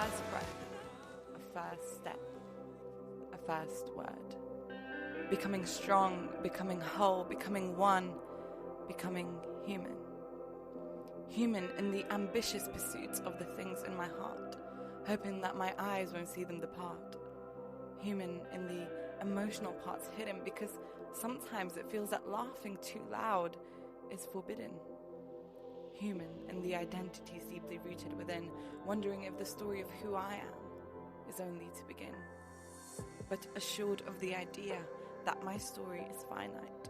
first breath, a first step, a first word. Becoming strong, becoming whole, becoming one, becoming human. Human in the ambitious pursuits of the things in my heart, hoping that my eyes won't see them depart. Human in the emotional parts hidden, because sometimes it feels that laughing too loud is forbidden. Human in the identities deeply rooted within, wondering if the story of who I am is only to begin. But assured of the idea that my story is finite,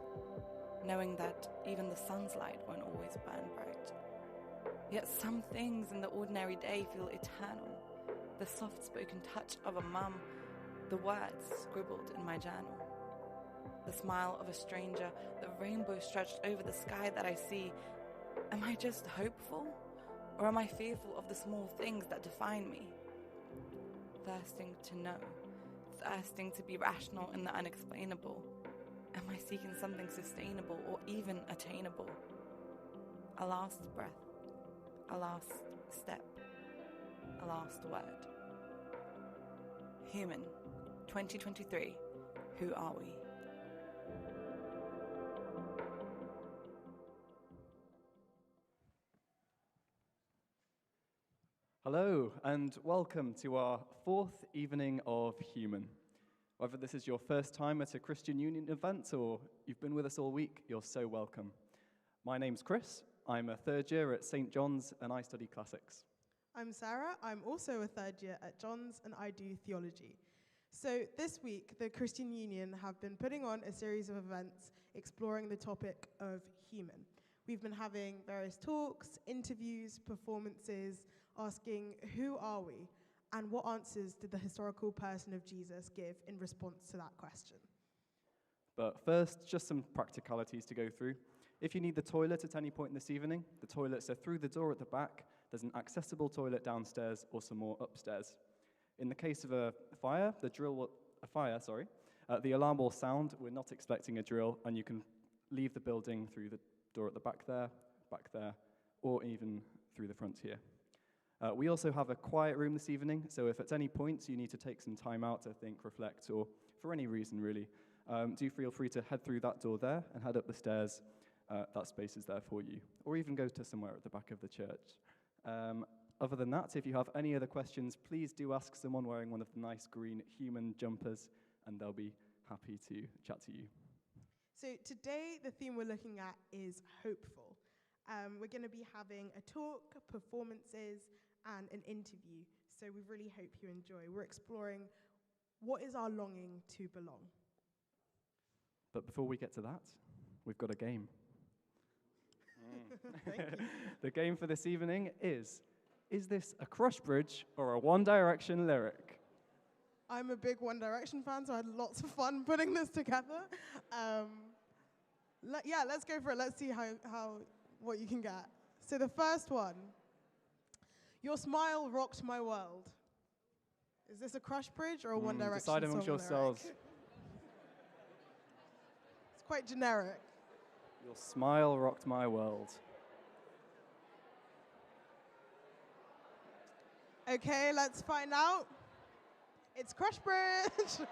knowing that even the sun's light won't always burn bright. Yet some things in the ordinary day feel eternal. The soft-spoken touch of a mum, the words scribbled in my journal. The smile of a stranger, the rainbow stretched over the sky that I see. Am I just hopeful? Or am I fearful of the small things that define me? Thirsting to know, thirsting to be rational in the unexplainable. Am I seeking something sustainable or even attainable? A last breath, a last step, a last word. Human, 2023, who are we? Hello, and welcome to our fourth evening of Human. Whether this is your first time at a Christian Union event or you've been with us all week, you're so welcome. My name's Chris. I'm a third year at St. John's and I study classics. I'm Sarah. I'm also a third year at John's and I do theology. So this week, the Christian Union have been putting on a series of events exploring the topic of human. We've been having various talks, interviews, performances, asking who are we and what answers did the historical person of Jesus give in response to that question. But first, just some practicalities to go through. If you need the toilet at any point this evening, the toilets are through the door at the back. There's an accessible toilet downstairs or some more upstairs. In the case of the alarm will sound. We're not expecting a drill, and you can leave the building through the door at the back there, or even through the front here. We also have a quiet room this evening, so if at any point you need to take some time out to think, reflect, or for any reason really, do feel free to head through that door there and head up the stairs. That space is there for you. Or even go to somewhere at the back of the church. Other than that, if you have any other questions, please do ask someone wearing one of the nice green human jumpers, and they'll be happy to chat to you. So today, the theme we're looking at is hopeful. We're going to be having a talk, performances, and an interview. So we really hope you enjoy. We're exploring what is our longing to belong. But before we get to that, we've got a game. Thank you. The game for this evening is this a Crush Bridge or a One Direction lyric? I'm a big One Direction fan, so I had lots of fun putting this together. Let's go for it. Let's see what you can get. So the first one, your smile rocked my world. Is this a Crush Bridge or a One Direction Decide amongst song yourselves. lyric? It's quite generic. Your smile rocked my world. Okay, let's find out. It's Crush Bridge.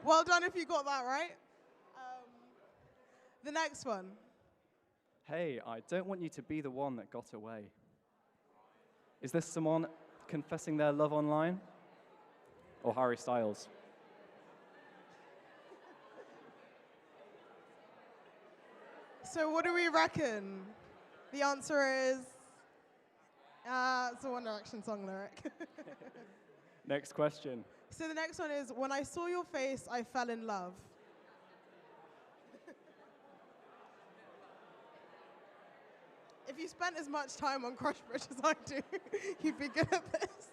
Well done if you got that right. The next one. Hey, I don't want you to be the one that got away. Is this someone confessing their love online? Or Harry Styles? So what do we reckon? The answer is, it's a One Direction song lyric. Next question. So the next one is, when I saw your face, I fell in love. If you spent as much time on Crush Bridge as I do, you'd be good at this.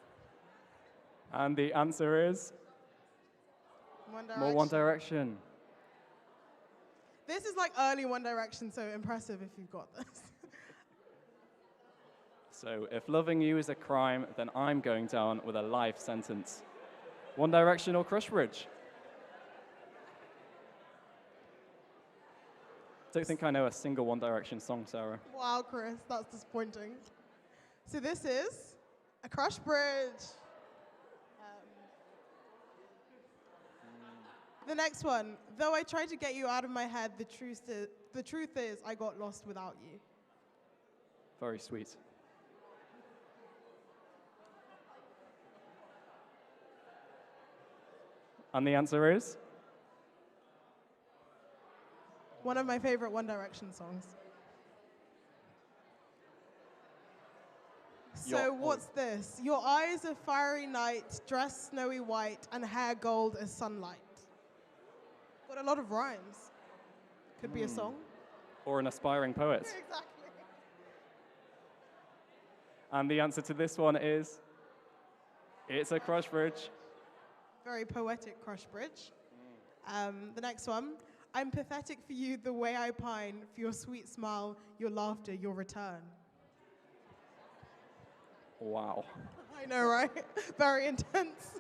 And the answer is? One Direction. More One Direction. This is like early One Direction, so impressive if you've got this. So, if loving you is a crime, then I'm going down with a life sentence. One Direction or Crush Bridge? Don't think I know a single One Direction song, Sarah. Wow, Chris, that's disappointing. So this is a Crush Bridge. The next one. Though I tried to get you out of my head, the truth is I got lost without you. Very sweet. And the answer is? One of my favorite One Direction songs. So what's this? Your eyes are fiery night, dress snowy white, and hair gold as sunlight. Got a lot of rhymes. Could be a song. Or an aspiring poet. Exactly. And the answer to this one is? It's a crush bridge. Very poetic crush bridge. The next one. I'm pathetic for you the way I pine, for your sweet smile, your laughter, your return. Wow. I know, right? Very intense.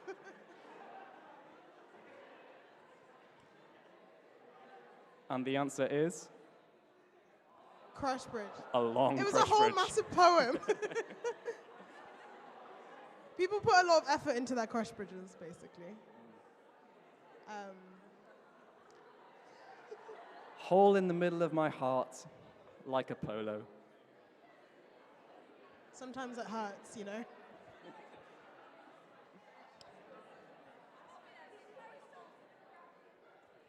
And the answer is? Crush bridge. A long It was crush a whole bridge. massive poem. People put a lot of effort into their crush bridges, basically. Hole in the middle of my heart, like a polo. Sometimes it hurts, you know.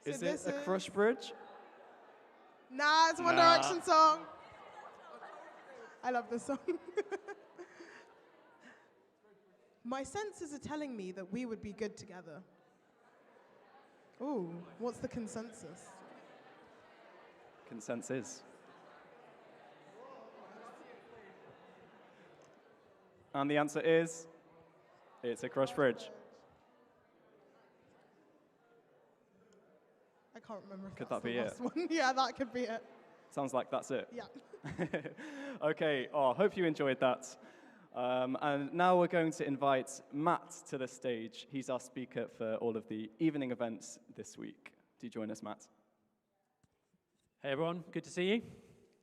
So Is this it a crush bridge? Nah, it's a One Nah. Direction song. I love this song. My senses are telling me that we would be good together. Ooh, what's the consensus? Consensus. And the answer is? It's a crush bridge. I can't remember if Could that's that be the it? last one. Yeah, that could be it. Sounds like that's it. Yeah. Okay, hope you enjoyed that. And now we're going to invite Matt to the stage. He's our speaker for all of the evening events this week. Do you join us, Matt? Hey everyone, good to see you.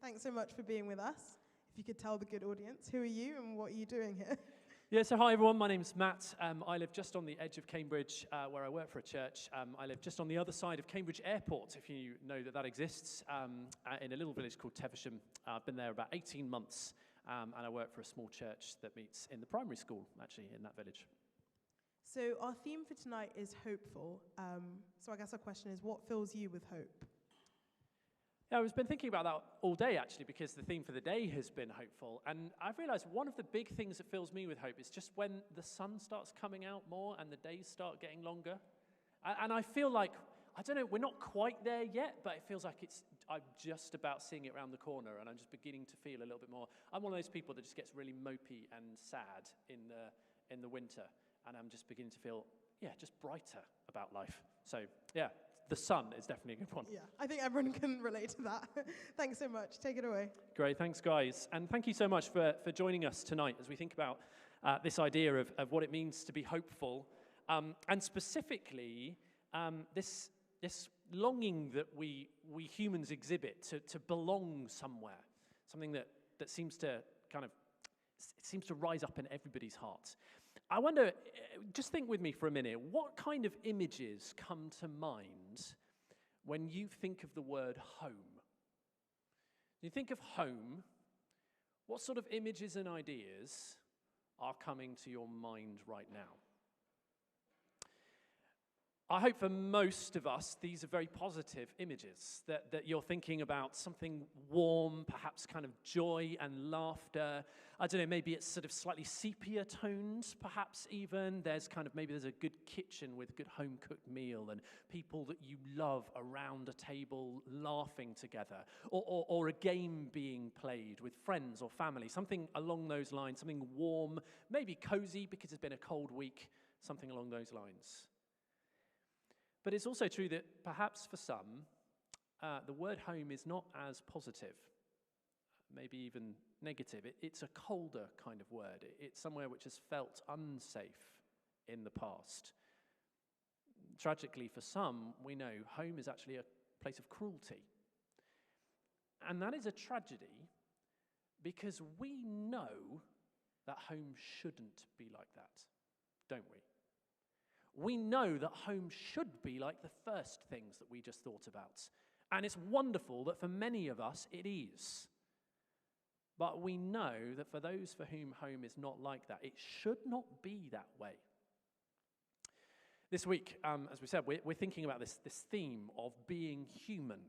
Thanks so much for being with us. If you could tell the good audience, who are you and what are you doing here? Yeah, so hi everyone, my name's Matt. I live just on the edge of Cambridge, where I work for a church. I live just on the other side of Cambridge Airport, if you know that that exists, in a little village called Teversham. I've been there about 18 months, and I work for a small church that meets in the primary school, actually, in that village. So our theme for tonight is hopeful. So I guess our question is, what fills you with hope? Yeah, I've been thinking about that all day, actually, because the theme for the day has been hopeful. And I've realized one of the big things that fills me with hope is just when the sun starts coming out more and the days start getting longer. And I feel like, I don't know, we're not quite there yet, but it feels like I'm just about seeing it around the corner, and I'm just beginning to feel a little bit more. I'm one of those people that just gets really mopey and sad in the winter, and I'm just beginning to feel, just brighter about life. So, yeah. The sun is definitely a good one. Yeah, I think everyone can relate to that. Thanks so much. Take it away. Great, thanks guys. And thank you so much for joining us tonight as we think about this idea of what it means to be hopeful. And specifically, this longing that we humans exhibit to belong somewhere. Something that seems to rise up in everybody's heart. I wonder, just think with me for a minute, what kind of images come to mind when you think of the word home? When you think of home, what sort of images and ideas are coming to your mind right now? I hope for most of us, these are very positive images, that you're thinking about something warm, perhaps kind of joy and laughter. I don't know, maybe it's sort of slightly sepia toned, perhaps even. Maybe there's a good kitchen with good home-cooked meal and people that you love around a table laughing together. Or a game being played with friends or family, something along those lines, something warm, maybe cozy because it's been a cold week, something along those lines. But it's also true that perhaps for some, the word home is not as positive, maybe even negative. It's a colder kind of word. It's somewhere which has felt unsafe in the past. Tragically, for some, we know home is actually a place of cruelty. And that is a tragedy because we know that home shouldn't be like that, don't we? we know that home should be like the first things that we just thought about. And it's wonderful that for many of us it is. But we know that for those for whom home is not like that, it should not be that way. This week, as we said, we're thinking about this theme of being human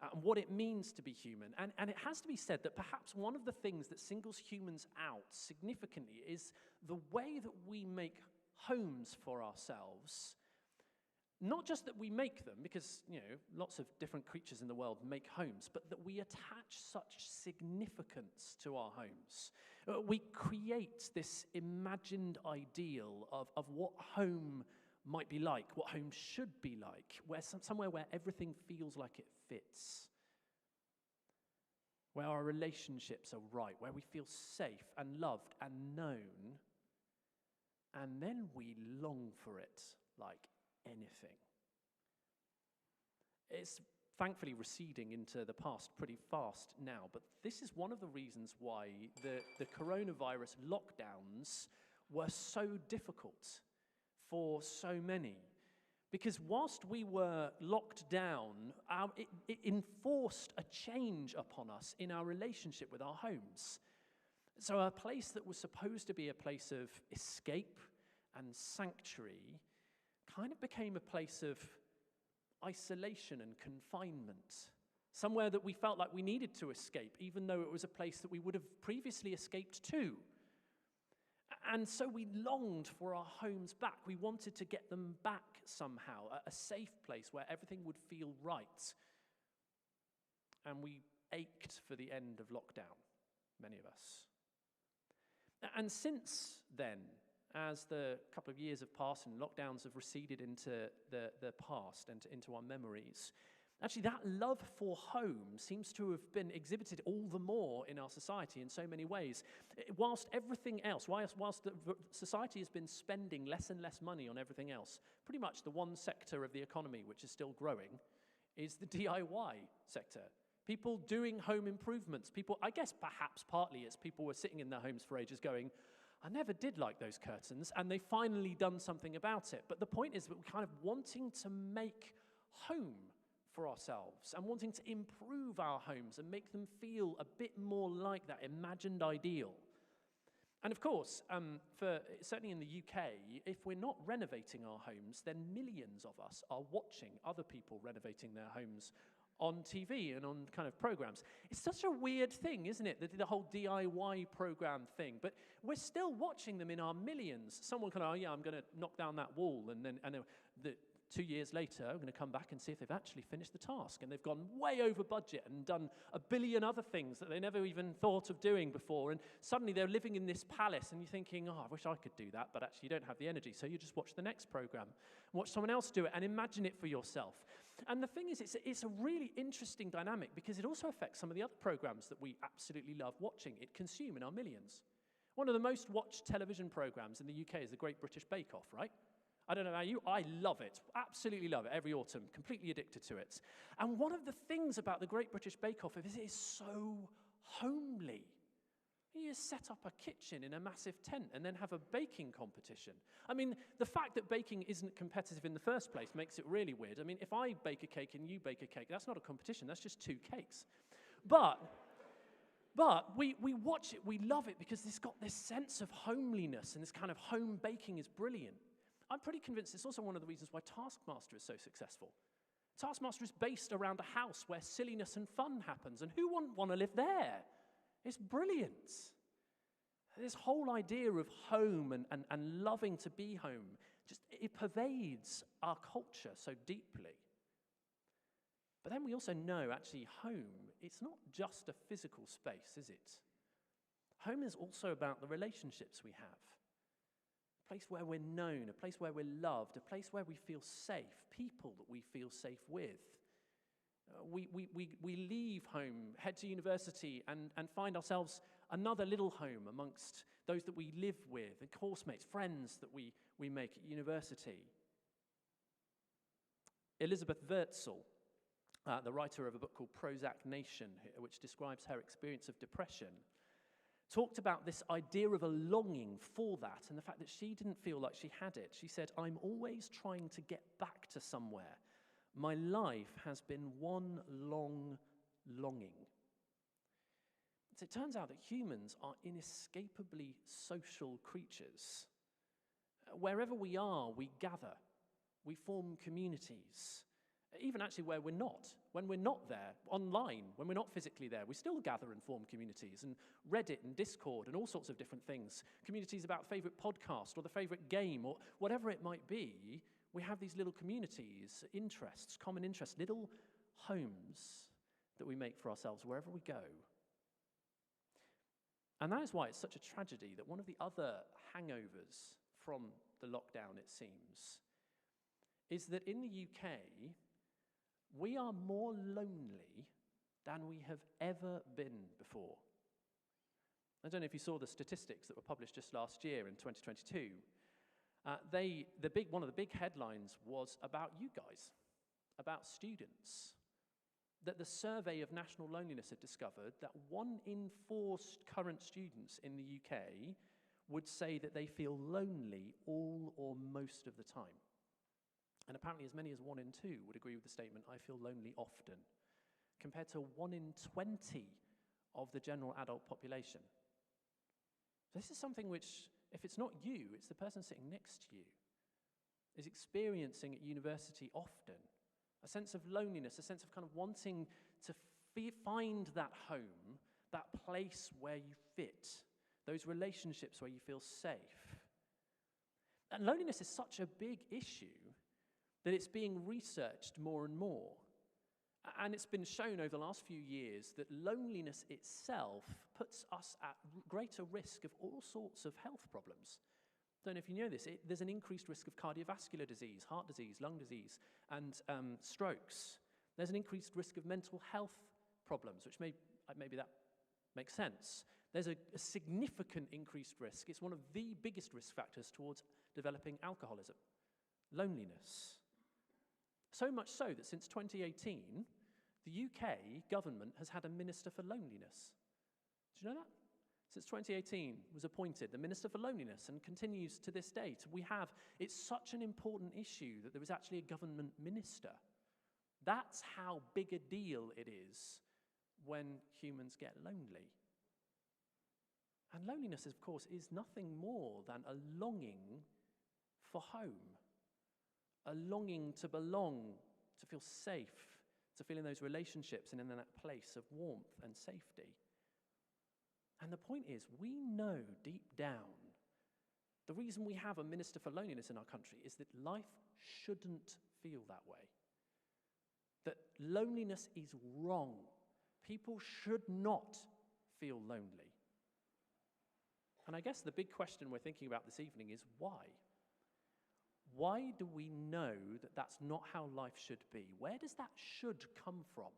and what it means to be human. And it has to be said that perhaps one of the things that singles humans out significantly is the way that we make homes for ourselves. Not just that we make them, because, lots of different creatures in the world make homes, but that we attach such significance to our homes. We create this imagined ideal of what home might be like, what home should be like, somewhere where everything feels like it fits, where our relationships are right, where we feel safe and loved and known, and then we long for it like anything. It's thankfully receding into the past pretty fast now, but this is one of the reasons why the coronavirus lockdowns were so difficult for so many. Because whilst we were locked down, it enforced a change upon us in our relationship with our homes. So a place that was supposed to be a place of escape and sanctuary kind of became a place of isolation and confinement. Somewhere that we felt like we needed to escape, even though it was a place that we would have previously escaped to. And so we longed for our homes back. We wanted to get them back somehow, a safe place where everything would feel right. And we ached for the end of lockdown, many of us. And since then, as the couple of years have passed and lockdowns have receded into the past and into our memories, actually that love for home seems to have been exhibited all the more in our society in so many ways. Whilst everything else, whilst the society has been spending less and less money on everything else, pretty much the one sector of the economy which is still growing is the DIY sector. People doing home improvements. People, I guess perhaps partly it's people were sitting in their homes for ages going, I never did like those curtains, and they've finally done something about it. But the point is that we're kind of wanting to make home for ourselves and wanting to improve our homes and make them feel a bit more like that imagined ideal. And of course, certainly in the UK, if we're not renovating our homes, then millions of us are watching other people renovating their homes on TV and on kind of programs. It's such a weird thing, isn't it, the whole DIY program thing, but we're still watching them in our millions. Someone can, I'm going to knock down that wall, and then 2 years later, I'm going to come back and see if they've actually finished the task, and they've gone way over budget and done a billion other things that they never even thought of doing before, and suddenly they're living in this palace, and you're thinking, I wish I could do that, but actually you don't have the energy, so you just watch the next program, watch someone else do it, and imagine it for yourself. And the thing is, it's a really interesting dynamic, because it also affects some of the other programs that we absolutely love watching, it consume in our millions. One of the most watched television programs in the UK is The Great British Bake Off, right? I don't know about you, I love it, absolutely love it, every autumn, completely addicted to it. And one of the things about the Great British Bake Off is it is so homely. You set up a kitchen in a massive tent and then have a baking competition. I mean, the fact that baking isn't competitive in the first place makes it really weird. I mean, if I bake a cake and you bake a cake, that's not a competition, that's just two cakes. But we watch it, we love it, because it's got this sense of homeliness, and this kind of home baking is brilliant. I'm pretty convinced it's also one of the reasons why Taskmaster is so successful. Taskmaster is based around a house where silliness and fun happens, and who wouldn't want to live there? It's brilliant. This whole idea of home and loving to be home, it pervades our culture so deeply. But then we also know, actually, home, it's not just a physical space, is it? Home is also about the relationships we have. A place where we're known, a place where we're loved, a place where we feel safe, people that we feel safe with. We leave home, head to university, and find ourselves another little home amongst those that we live with, and course mates, friends that we make at university. Elizabeth Wurtzel, the writer of a book called Prozac Nation, which describes her experience of depression, talked about this idea of a longing for that and the fact that she didn't feel like she had it. She said, "I'm always trying to get back to somewhere. My life has been one long longing." So it turns out that humans are inescapably social creatures. Wherever we are, we gather, we form communities. Even actually where we're not. When we're not there, online, when we're not physically there, we still gather and form communities, and Reddit and Discord and all sorts of different things. Communities about favourite podcast or the favourite game or whatever it might be. We have these little communities, interests, common interests, little homes that we make for ourselves wherever we go. And that is why it's such a tragedy that one of the other hangovers from the lockdown, it seems, is that in the UK, we are more lonely than we have ever been before. I don't know if you saw the statistics that were published just last year in 2022. One of the big headlines was about you guys, about students. That the survey of national loneliness had discovered that 1 in 4 current students in the UK would say that they feel lonely all or most of the time. And apparently as many as 1 in 2 would agree with the statement, "I feel lonely often," compared to 1 in 20 of the general adult population. So this is something which, if it's not you, it's the person sitting next to you, is experiencing at university often. A sense of loneliness, a sense of kind of wanting to find that home, that place where you fit, those relationships where you feel safe. And loneliness is such a big issue that it's being researched more and more. And it's been shown over the last few years that loneliness itself puts us at greater risk of all sorts of health problems. Don't know if you know this, there's an increased risk of cardiovascular disease, heart disease, lung disease, and strokes. There's an increased risk of mental health problems, which maybe that makes sense. There's a significant increased risk. It's one of the biggest risk factors towards developing alcoholism, loneliness. So much so that since 2018, the UK government has had a Minister for Loneliness. Did you know that? Since 2018 was appointed the Minister for Loneliness and continues to this date. It's such an important issue that there is actually a government minister. That's how big a deal it is when humans get lonely. And loneliness, of course, is nothing more than a longing for home, a longing to belong, to feel safe, to feel in those relationships and in that place of warmth and safety. And the point is, we know deep down, the reason we have a Minister for Loneliness in our country is that life shouldn't feel that way. That loneliness is wrong. People should not feel lonely. And I guess the big question we're thinking about this evening is why? Why do we know that that's not how life should be? Where does that should come from?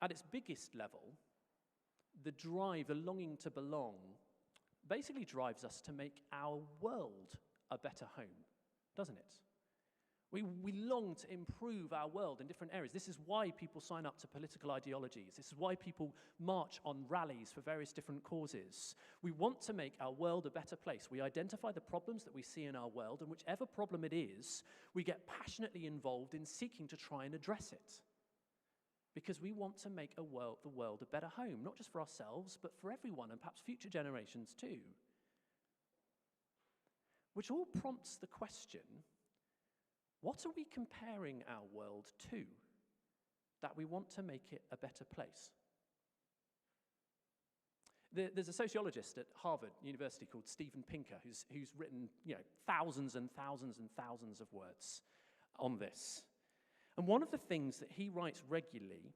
At its biggest level, the drive, the longing to belong, basically drives us to make our world a better home, doesn't it? We long to improve our world in different areas. This is why people sign up to political ideologies. This is why people march on rallies for various different causes. We want to make our world a better place. We identify the problems that we see in our world, and whichever problem it is, we get passionately involved in seeking to try and address it. Because we want to make the world a better home, not just for ourselves, but for everyone, and perhaps future generations too. Which all prompts the question, what are we comparing our world to that we want to make it a better place? There's a sociologist at Harvard University called Steven Pinker who's written thousands and thousands and thousands of words on this. And one of the things that he writes regularly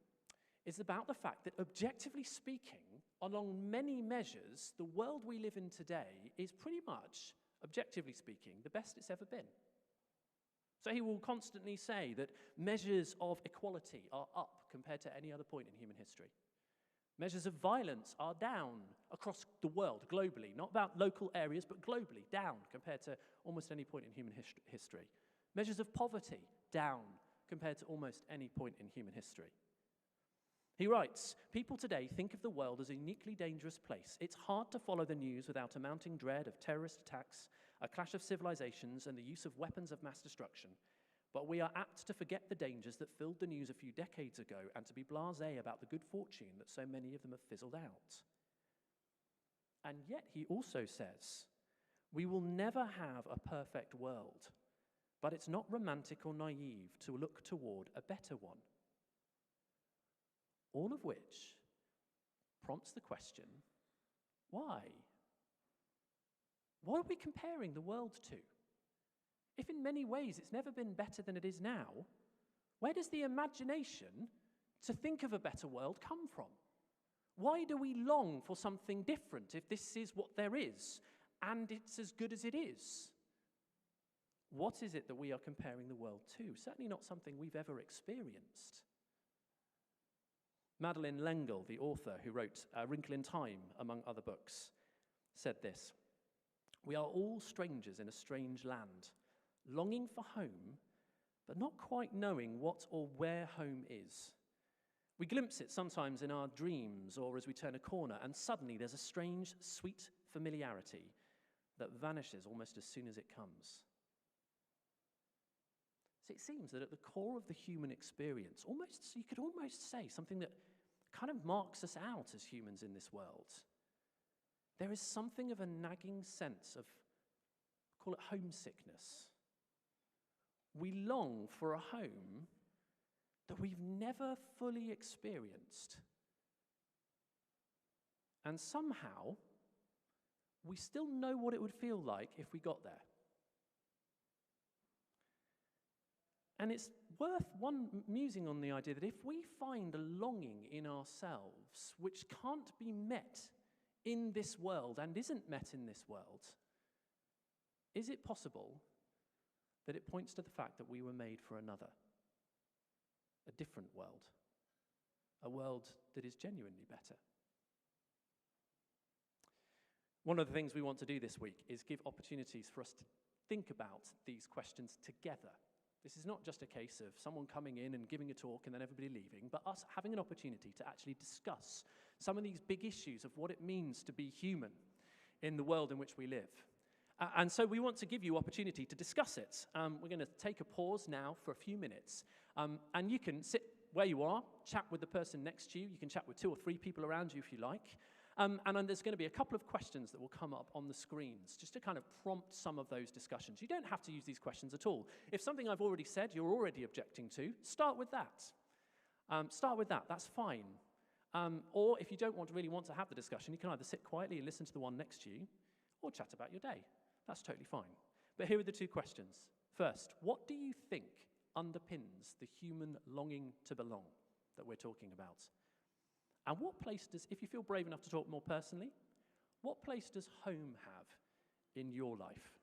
is about the fact that, objectively speaking, along many measures, the world we live in today is pretty much, objectively speaking, the best it's ever been. So he will constantly say that measures of equality are up compared to any other point in human history. Measures of violence are down across the world, globally. Not about local areas, but globally, down compared to almost any point in human history. Measures of poverty, down compared to almost any point in human history. He writes, "People today think of the world as a uniquely dangerous place. It's hard to follow the news without a mounting dread of terrorist attacks, a clash of civilizations, and the use of weapons of mass destruction. But we are apt to forget the dangers that filled the news a few decades ago and to be blasé about the good fortune that so many of them have fizzled out." And yet he also says, "We will never have a perfect world, but it's not romantic or naive to look toward a better one." All of which prompts the question, why? What are we comparing the world to? If in many ways it's never been better than it is now, where does the imagination to think of a better world come from? Why do we long for something different if this is what there is and it's as good as it is? What is it that we are comparing the world to? Certainly not something we've ever experienced. Madeleine L'Engle, the author who wrote A Wrinkle in Time, among other books, said this: "We are all strangers in a strange land, longing for home, but not quite knowing what or where home is. We glimpse it sometimes in our dreams or as we turn a corner, and suddenly there's a strange, sweet familiarity that vanishes almost as soon as it comes." So it seems that at the core of the human experience, you could almost say something that kind of marks us out as humans in this world, there is something of a nagging sense of, call it homesickness. We long for a home that we've never fully experienced. And somehow, we still know what it would feel like if we got there. And it's worth musing on the idea that if we find a longing in ourselves which can't be met in this world and isn't met in this world, is it possible that it points to the fact that we were made for another, a different world, a world that is genuinely better? One of the things we want to do this week is give opportunities for us to think about these questions together. This is not just a case of someone coming in and giving a talk and then everybody leaving, but us having an opportunity to actually discuss some of these big issues of what it means to be human in the world in which we live. And so we want to give you opportunity to discuss it. We're going to take a pause now for a few minutes. And you can sit where you are, chat with the person next to you. You can chat with 2 or 3 people around you if you like. And then there's going to be a couple of questions that will come up on the screens just to kind of prompt some of those discussions. You don't have to use these questions at all. If something I've already said you're already objecting to, start with that. That's fine. Or if you don't really want to have the discussion, you can either sit quietly and listen to the one next to you or chat about your day. That's totally fine. But here are the 2 questions. First, what do you think underpins the human longing to belong that we're talking about? And what place does, if you feel brave enough to talk more personally, what place does home have in your life?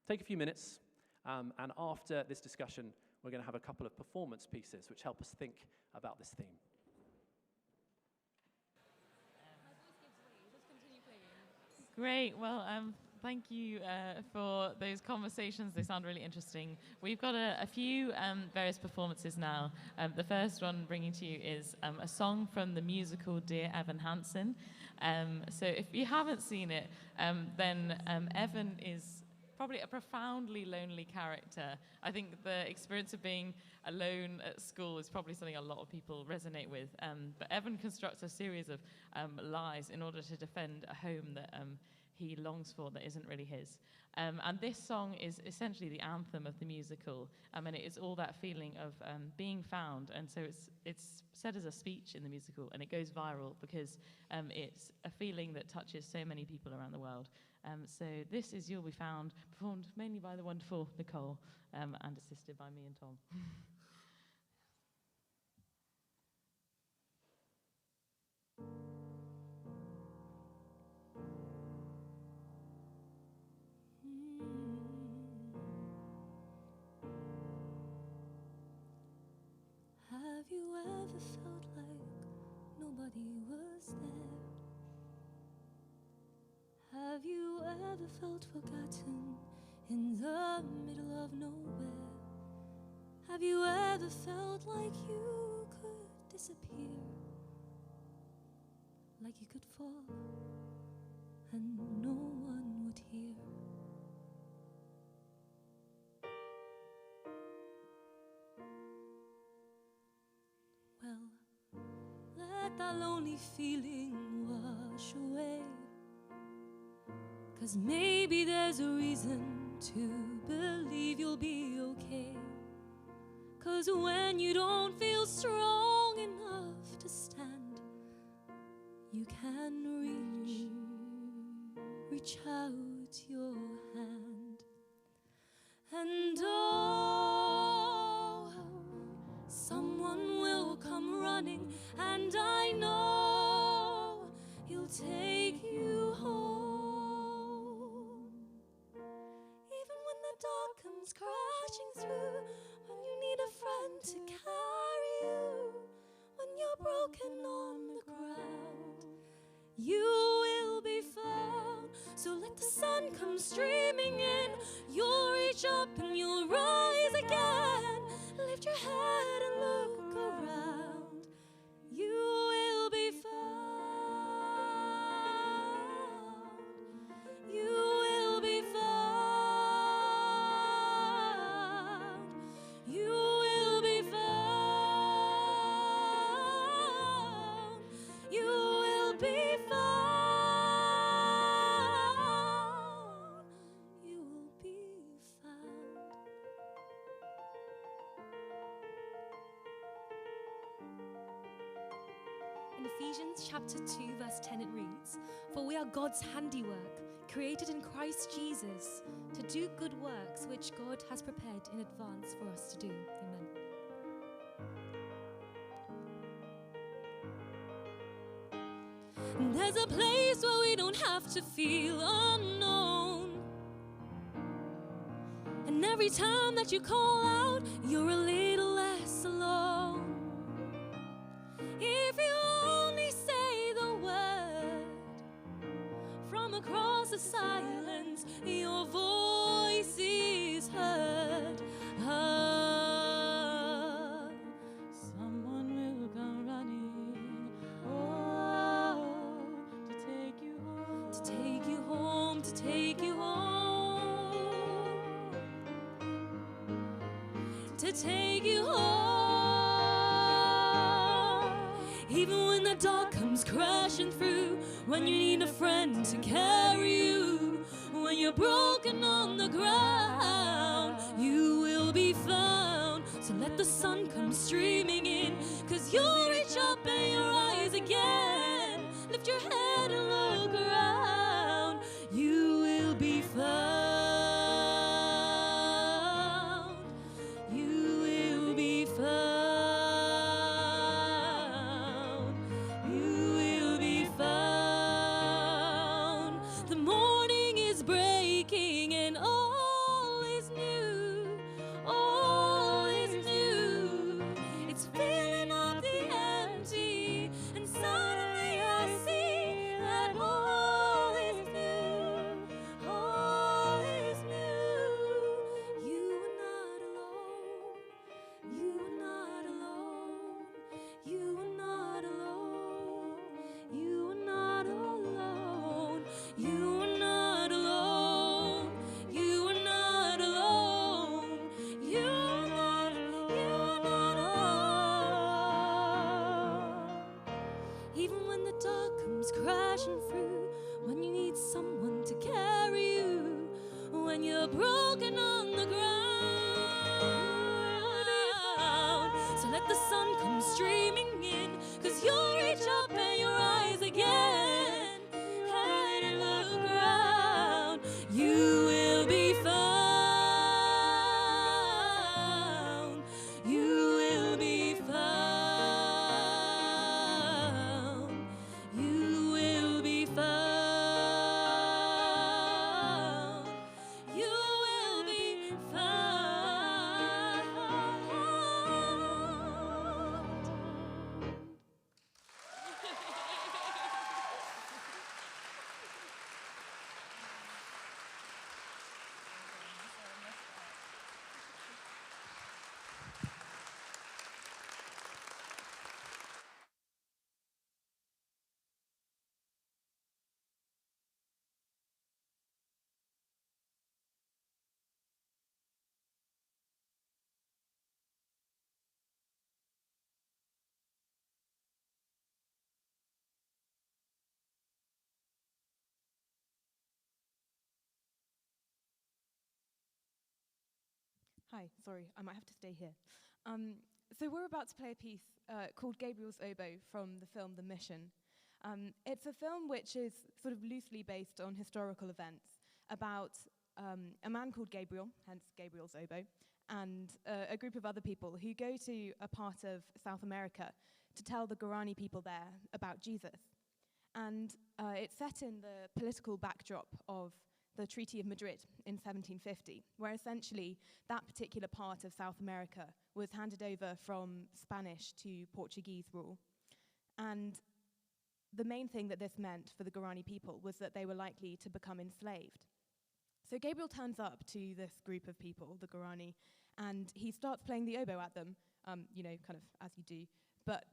Take a few minutes, and after this discussion, we're going to have a couple of performance pieces which help us think about this theme. Great. Well, thank you for those conversations. They sound really interesting. We've got a few various performances now. The first one bringing to you is a song from the musical Dear Evan Hansen. So if you haven't seen it, then Evan is probably a profoundly lonely character. I think the experience of being alone at school is probably something a lot of people resonate with. But Evan constructs a series of lies in order to defend a home that he longs for that isn't really his. And this song is essentially the anthem of the musical. And it is all that feeling of being found. And so it's said as a speech in the musical, and it goes viral because it's a feeling that touches so many people around the world. So this is You'll Be Found, performed mainly by the wonderful Nicole and assisted by me and Tom. Have you ever felt like nobody was there? Have you ever felt forgotten in the middle of nowhere? Have you ever felt like you could disappear like you could fall and no one would hear. Well, let that lonely feeling wash away, 'cause maybe there's a reason to believe you'll be okay. 'Cause when you don't feel strong enough to stand, you can reach out your hand. And oh, someone will come running, and I know he'll take you home. Even when the dark comes crashing through, when you need a friend to carry you, when you're broken on the ground, you will be found. So let the sun come streaming in, you'll reach up and you'll rise again. Lift your head and look around, you will be found. You will be found. You will be found. You will be found. You will be found. In Ephesians chapter 2, verse 10, it reads, "For we are God's handiwork, created in Christ Jesus, to do good works which God has prepared in advance for us to do." Amen. There's a place where we don't have to feel unknown. And every time that you call out, you're a little less alone. If you only say the word, from across the silence, your voice is heard. Someone will come running, oh, to take you home, to take you home, to take you home, to take you home. Even when the dark comes crashing through, when you need a friend to carry you, when you're broken on the ground, you will be found. So let the sun come streaming in, 'cause you'll reach up and you'll rise again. Lift your head and look around, you will be found. You will be found. You will be found. The morning is breaking and all is new. All is new. It's filling up the empty, and suddenly I see Hi, sorry, I might have to stay here. So we're about to play a piece called Gabriel's Oboe from the film The Mission. It's a film which is sort of loosely based on historical events about a man called Gabriel, hence Gabriel's Oboe, and a group of other people who go to a part of South America to tell the Guarani people there about Jesus. And it's set in the political backdrop of the Treaty of Madrid in 1750, where essentially that particular part of South America was handed over from Spanish to Portuguese rule. And the main thing that this meant for the Guarani people was that they were likely to become enslaved. So Gabriel turns up to this group of people, the Guarani, and he starts playing the oboe at them, kind of as you do. But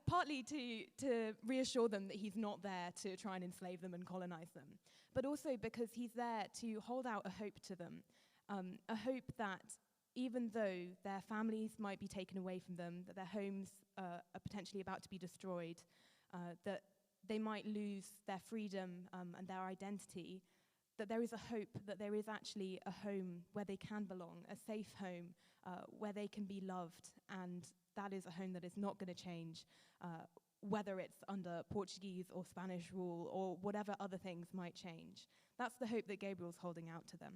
partly to reassure them that he's not there to try and enslave them and colonize them, but also because he's there to hold out a hope to them, a hope that even though their families might be taken away from them, that their homes are potentially about to be destroyed, that they might lose their freedom and their identity, that there is a hope that there is actually a home where they can belong, a safe home where they can be loved, and that is a home that is not going to change, whether it's under Portuguese or Spanish rule or whatever other things might change. That's the hope that Gabriel's holding out to them.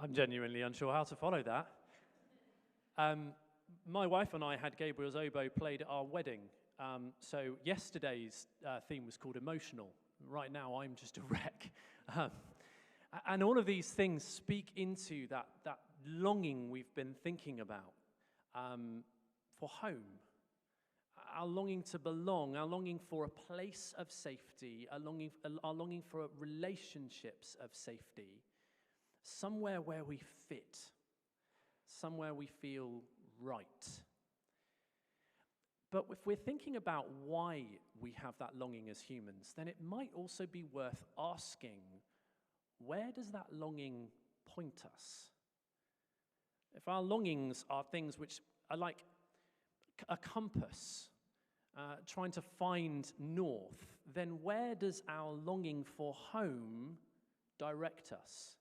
I'm genuinely unsure how to follow that. My wife and I had Gabriel's oboe played at our wedding. So yesterday's theme was called emotional. Right now, I'm just a wreck. And all of these things speak into that longing we've been thinking about for home, our longing to belong, our longing for a place of safety, our longing for relationships of safety, somewhere where we fit, somewhere we feel right. But if we're thinking about why we have that longing as humans, then it might also be worth asking, where does that longing point us? If our longings are things which are like a compass, trying to find north, then where does our longing for home direct us?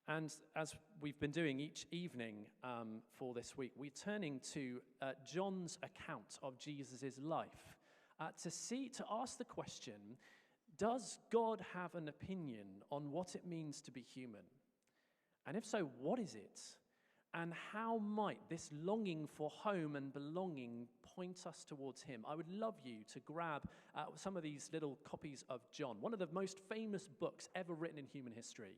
And as we've been doing each evening for this week, we're turning to John's account of Jesus' life to ask the question, does God have an opinion on what it means to be human? And if so, what is it? And how might this longing for home and belonging point us towards him? I would love you to grab some of these little copies of John, one of the most famous books ever written in human history,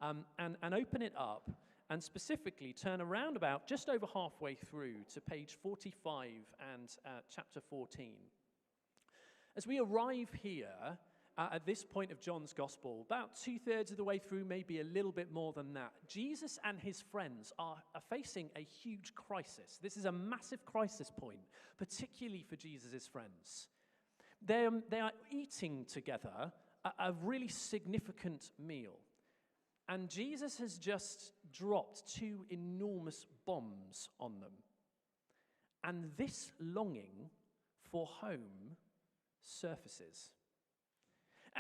and open it up and specifically turn around about just over halfway through to page 45 and chapter 14. As we arrive here, at this point of John's gospel, about 2/3 of the way through, maybe a little bit more than that, Jesus and his friends are facing a huge crisis. This is a massive crisis point, particularly for Jesus' friends. They are eating together a really significant meal. And Jesus has just dropped 2 enormous bombs on them. And this longing for home surfaces.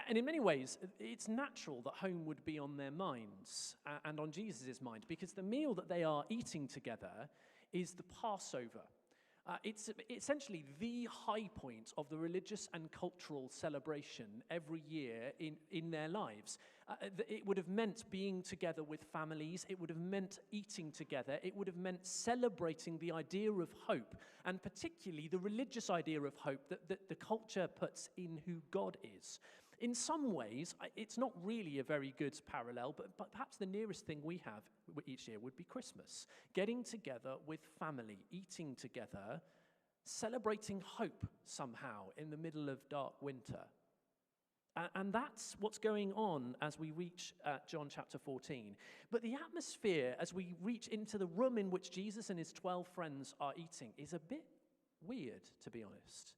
And in many ways, it's natural that home would be on their minds and on Jesus' mind, because the meal that they are eating together is the Passover. It's essentially the high point of the religious and cultural celebration every year in their lives. It would have meant being together with families. It would have meant eating together. It would have meant celebrating the idea of hope, and particularly the religious idea of hope that the culture puts in who God is. In some ways, it's not really a very good parallel, but perhaps the nearest thing we have each year would be Christmas. Getting together with family, eating together, celebrating hope somehow in the middle of dark winter. And that's what's going on as we reach John chapter 14. But the atmosphere as we reach into the room in which Jesus and his 12 friends are eating is a bit weird, to be honest.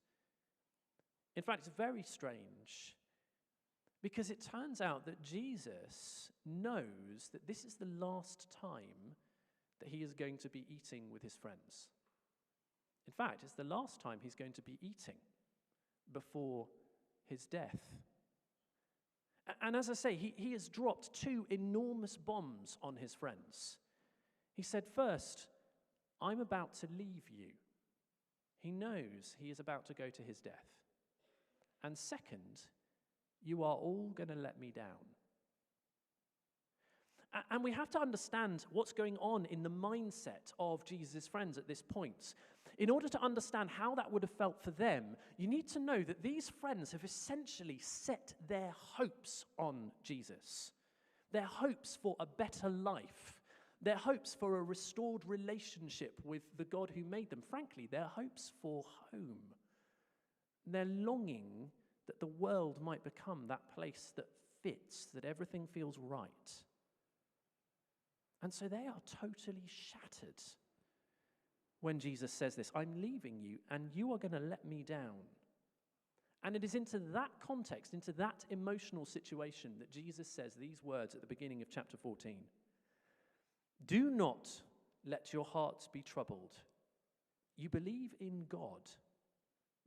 In fact, it's very strange. Because it turns out that Jesus knows that this is the last time that he is going to be eating with his friends. In fact, it's the last time he's going to be eating before his death. And as I say, he has dropped 2 enormous bombs on his friends. He said, first, I'm about to leave you. He knows he is about to go to his death. And second, you are all going to let me down. And we have to understand what's going on in the mindset of Jesus' friends at this point. In order to understand how that would have felt for them, you need to know that these friends have essentially set their hopes on Jesus. Their hopes for a better life. Their hopes for a restored relationship with the God who made them. Frankly, their hopes for home. Their longing that the world might become that place that fits, that everything feels right. And so they are totally shattered when Jesus says this, I'm leaving you and you are going to let me down. And it is into that context, into that emotional situation that Jesus says these words at the beginning of chapter 14. Do not let your hearts be troubled. You believe in God.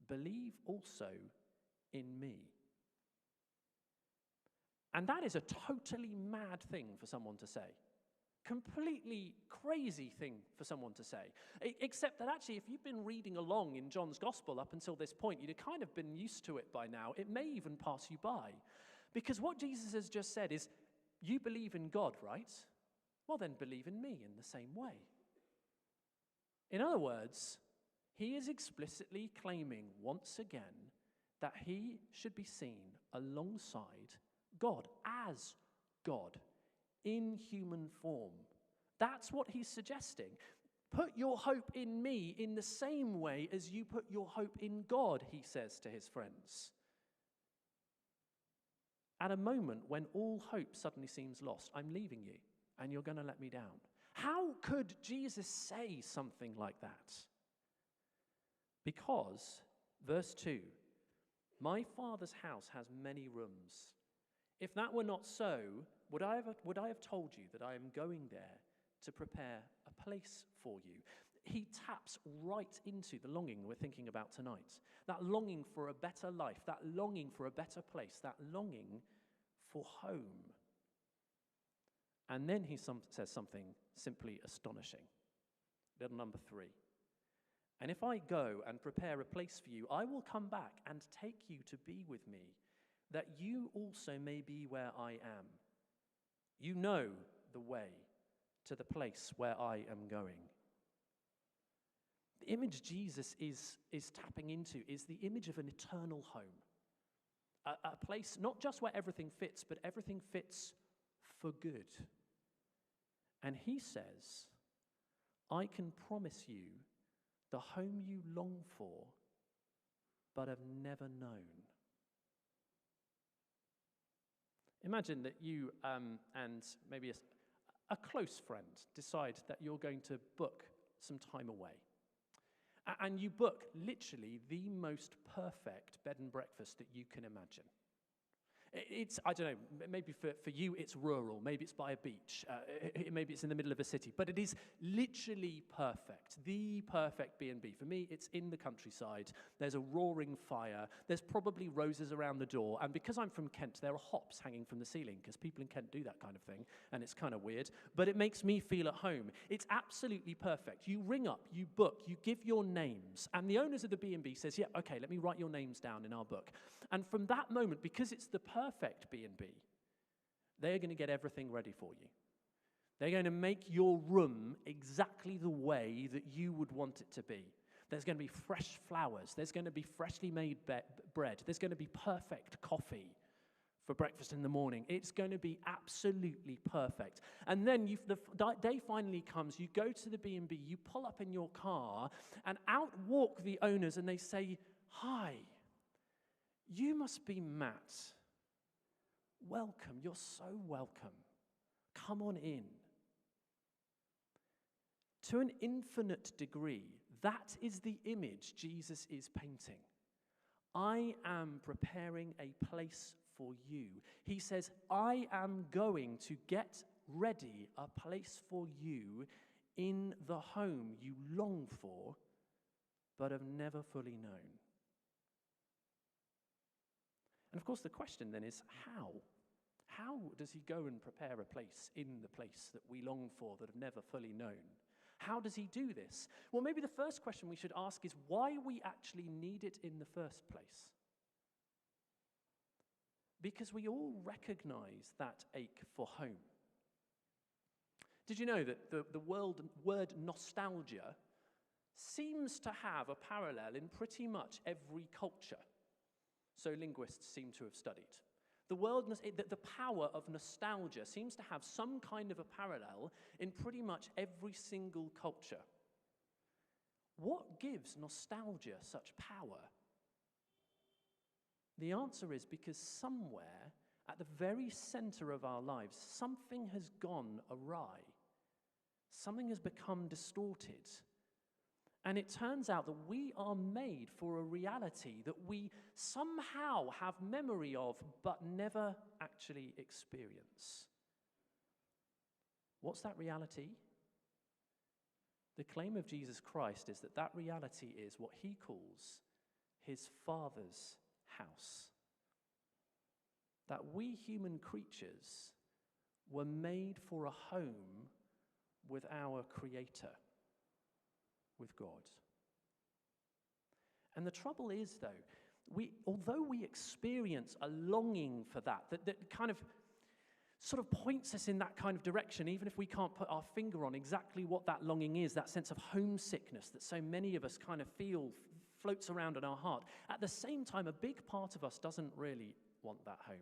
Believe also in me. And that is a totally mad thing for someone to say. Completely crazy thing for someone to say. Except that actually, if you've been reading along in John's gospel up until this point, you'd have kind of been used to it by now. It may even pass you by. Because what Jesus has just said is, You believe in God, right? Well, then believe in me in the same way. In other words, he is explicitly claiming once again that he should be seen alongside God, as God, in human form. That's what he's suggesting. Put your hope in me in the same way as you put your hope in God, he says to his friends. At a moment when all hope suddenly seems lost, I'm leaving you, and you're going to let me down. How could Jesus say something like that? Because, verse 2, my Father's house has many rooms. If that were not so, would I have told you that I am going there to prepare a place for you? He taps right into the longing we're thinking about tonight. That longing for a better life, that longing for a better place, that longing for home. And then he says something simply astonishing. Little number 3. And if I go and prepare a place for you, I will come back and take you to be with me, that you also may be where I am. You know the way to the place where I am going. The image Jesus is tapping into is the image of an eternal home. A place not just where everything fits, but everything fits for good. And he says, I can promise you the home you long for, but have never known. Imagine that you and maybe a close friend decide that you're going to book some time away. And you book literally the most perfect bed and breakfast that you can imagine. It's, I don't know, maybe for you it's rural, maybe it's by a beach, maybe it's in the middle of a city, but it is literally perfect, the perfect B&B. For me, it's in the countryside, there's a roaring fire, there's probably roses around the door, and because I'm from Kent, there are hops hanging from the ceiling, because people in Kent do that kind of thing, and it's kind of weird, but it makes me feel at home. It's absolutely perfect. You ring up, you book, you give your names, and the owners of the B&B says, yeah, okay, let me write your names down in our book. And from that moment, because it's the perfect B&B, they're going to get everything ready for you. They're going to make your room exactly the way that you would want it to be. There's going to be fresh flowers. There's going to be freshly made bread. There's going to be perfect coffee for breakfast in the morning. It's going to be absolutely perfect. And then the day finally comes, you go to the B&B, you pull up in your car, and out walk the owners, and they say, hi, you must be Matt. Welcome, you're so welcome. Come on in. To an infinite degree, that is the image Jesus is painting. I am preparing a place for you. He says, I am going to get ready a place for you in the home you long for, but have never fully known. And of course, the question then is how? How does he go and prepare a place in the place that we long for, that have never fully known? How does he do this? Well, maybe the first question we should ask is why we actually need it in the first place. Because we all recognize that ache for home. Did you know that the word nostalgia seems to have a parallel in pretty much every culture? So linguists seem to have studied. The power of nostalgia seems to have some kind of a parallel in pretty much every single culture. What gives nostalgia such power? The answer is because somewhere at the very center of our lives, something has gone awry. Something has become distorted. And it turns out that we are made for a reality that we somehow have memory of, but never actually experience. What's that reality? The claim of Jesus Christ is that that reality is what he calls his Father's house. That we human creatures were made for a home with our Creator, with God. And the trouble is, though, although we experience a longing for that kind of sort of points us in that kind of direction, even if we can't put our finger on exactly what that longing is, that sense of homesickness that so many of us kind of feel floats around in our heart. At the same time, a big part of us doesn't really want that home.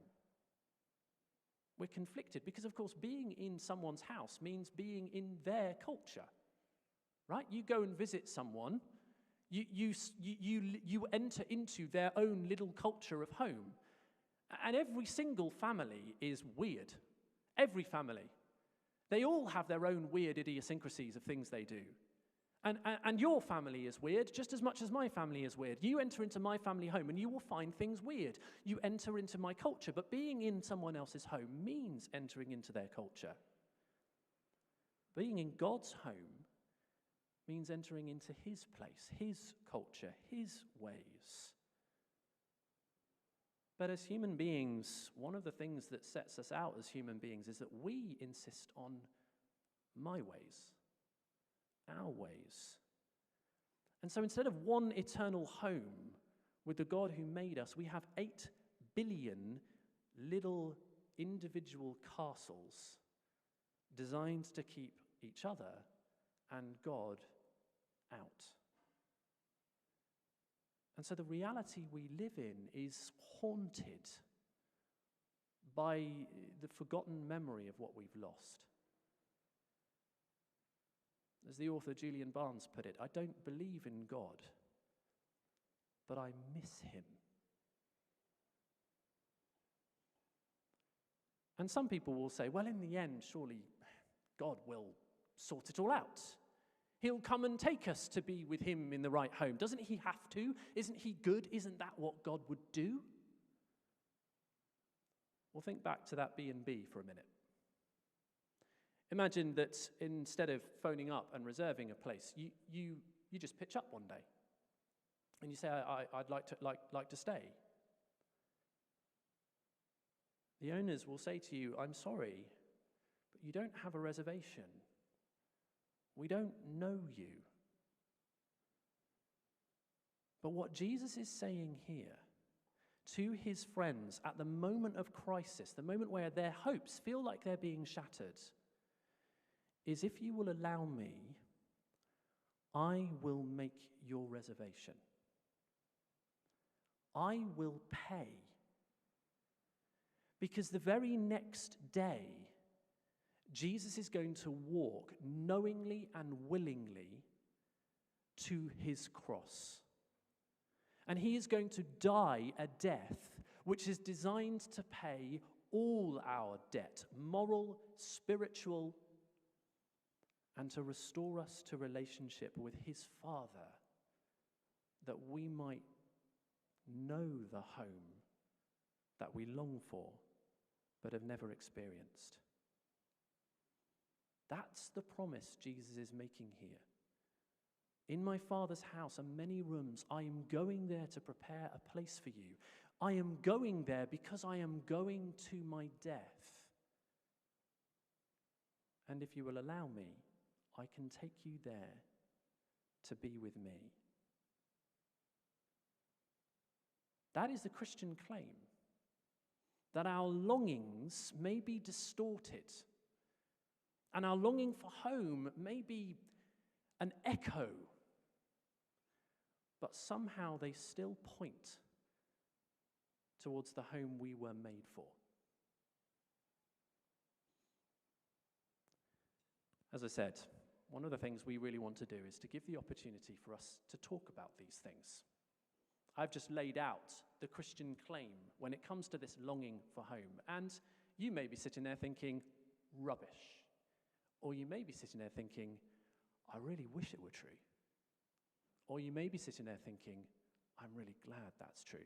We're conflicted because, of course, being in someone's house means being in their culture, right? You go and visit someone, you enter into their own little culture of home. And every single family is weird. Every family. They all have their own weird idiosyncrasies of things they do. And your family is weird just as much as my family is weird. You enter into my family home and you will find things weird. You enter into my culture, but being in someone else's home means entering into their culture. Being in God's home means entering into his place, his culture, his ways. But as human beings, one of the things that sets us out as human beings is that we insist on my ways, our ways. And so instead of one eternal home with the God who made us, we have 8 billion little individual castles designed to keep each other and God out. And so the reality we live in is haunted by the forgotten memory of what we've lost. As the author Julian Barnes put it, I don't believe in God, but I miss him. And some people will say, well, in the end, surely God will sort it all out. He'll come and take us to be with him in the right home. Doesn't he have to? Isn't he good? Isn't that what God would do? Well, think back to that B&B for a minute. Imagine that instead of phoning up and reserving a place, you just pitch up one day. And you say, I'd like to stay. The owners will say to you, I'm sorry, but you don't have a reservation. We don't know you. But what Jesus is saying here to his friends at the moment of crisis, the moment where their hopes feel like they're being shattered, is if you will allow me, I will make your reservation. I will pay. Because the very next day, Jesus is going to walk knowingly and willingly to his cross. And he is going to die a death which is designed to pay all our debt, moral, spiritual, and to restore us to relationship with his Father, that we might know the home that we long for but have never experienced. That's the promise Jesus is making here. In my Father's house are many rooms. I am going there to prepare a place for you. I am going there because I am going to my death. And if you will allow me, I can take you there to be with me. That is the Christian claim, that our longings may be distorted, and our longing for home may be an echo, but somehow they still point towards the home we were made for. As I said, one of the things we really want to do is to give the opportunity for us to talk about these things. I've just laid out the Christian claim when it comes to this longing for home. And you may be sitting there thinking, rubbish. Or you may be sitting there thinking, I really wish it were true. Or you may be sitting there thinking, I'm really glad that's true.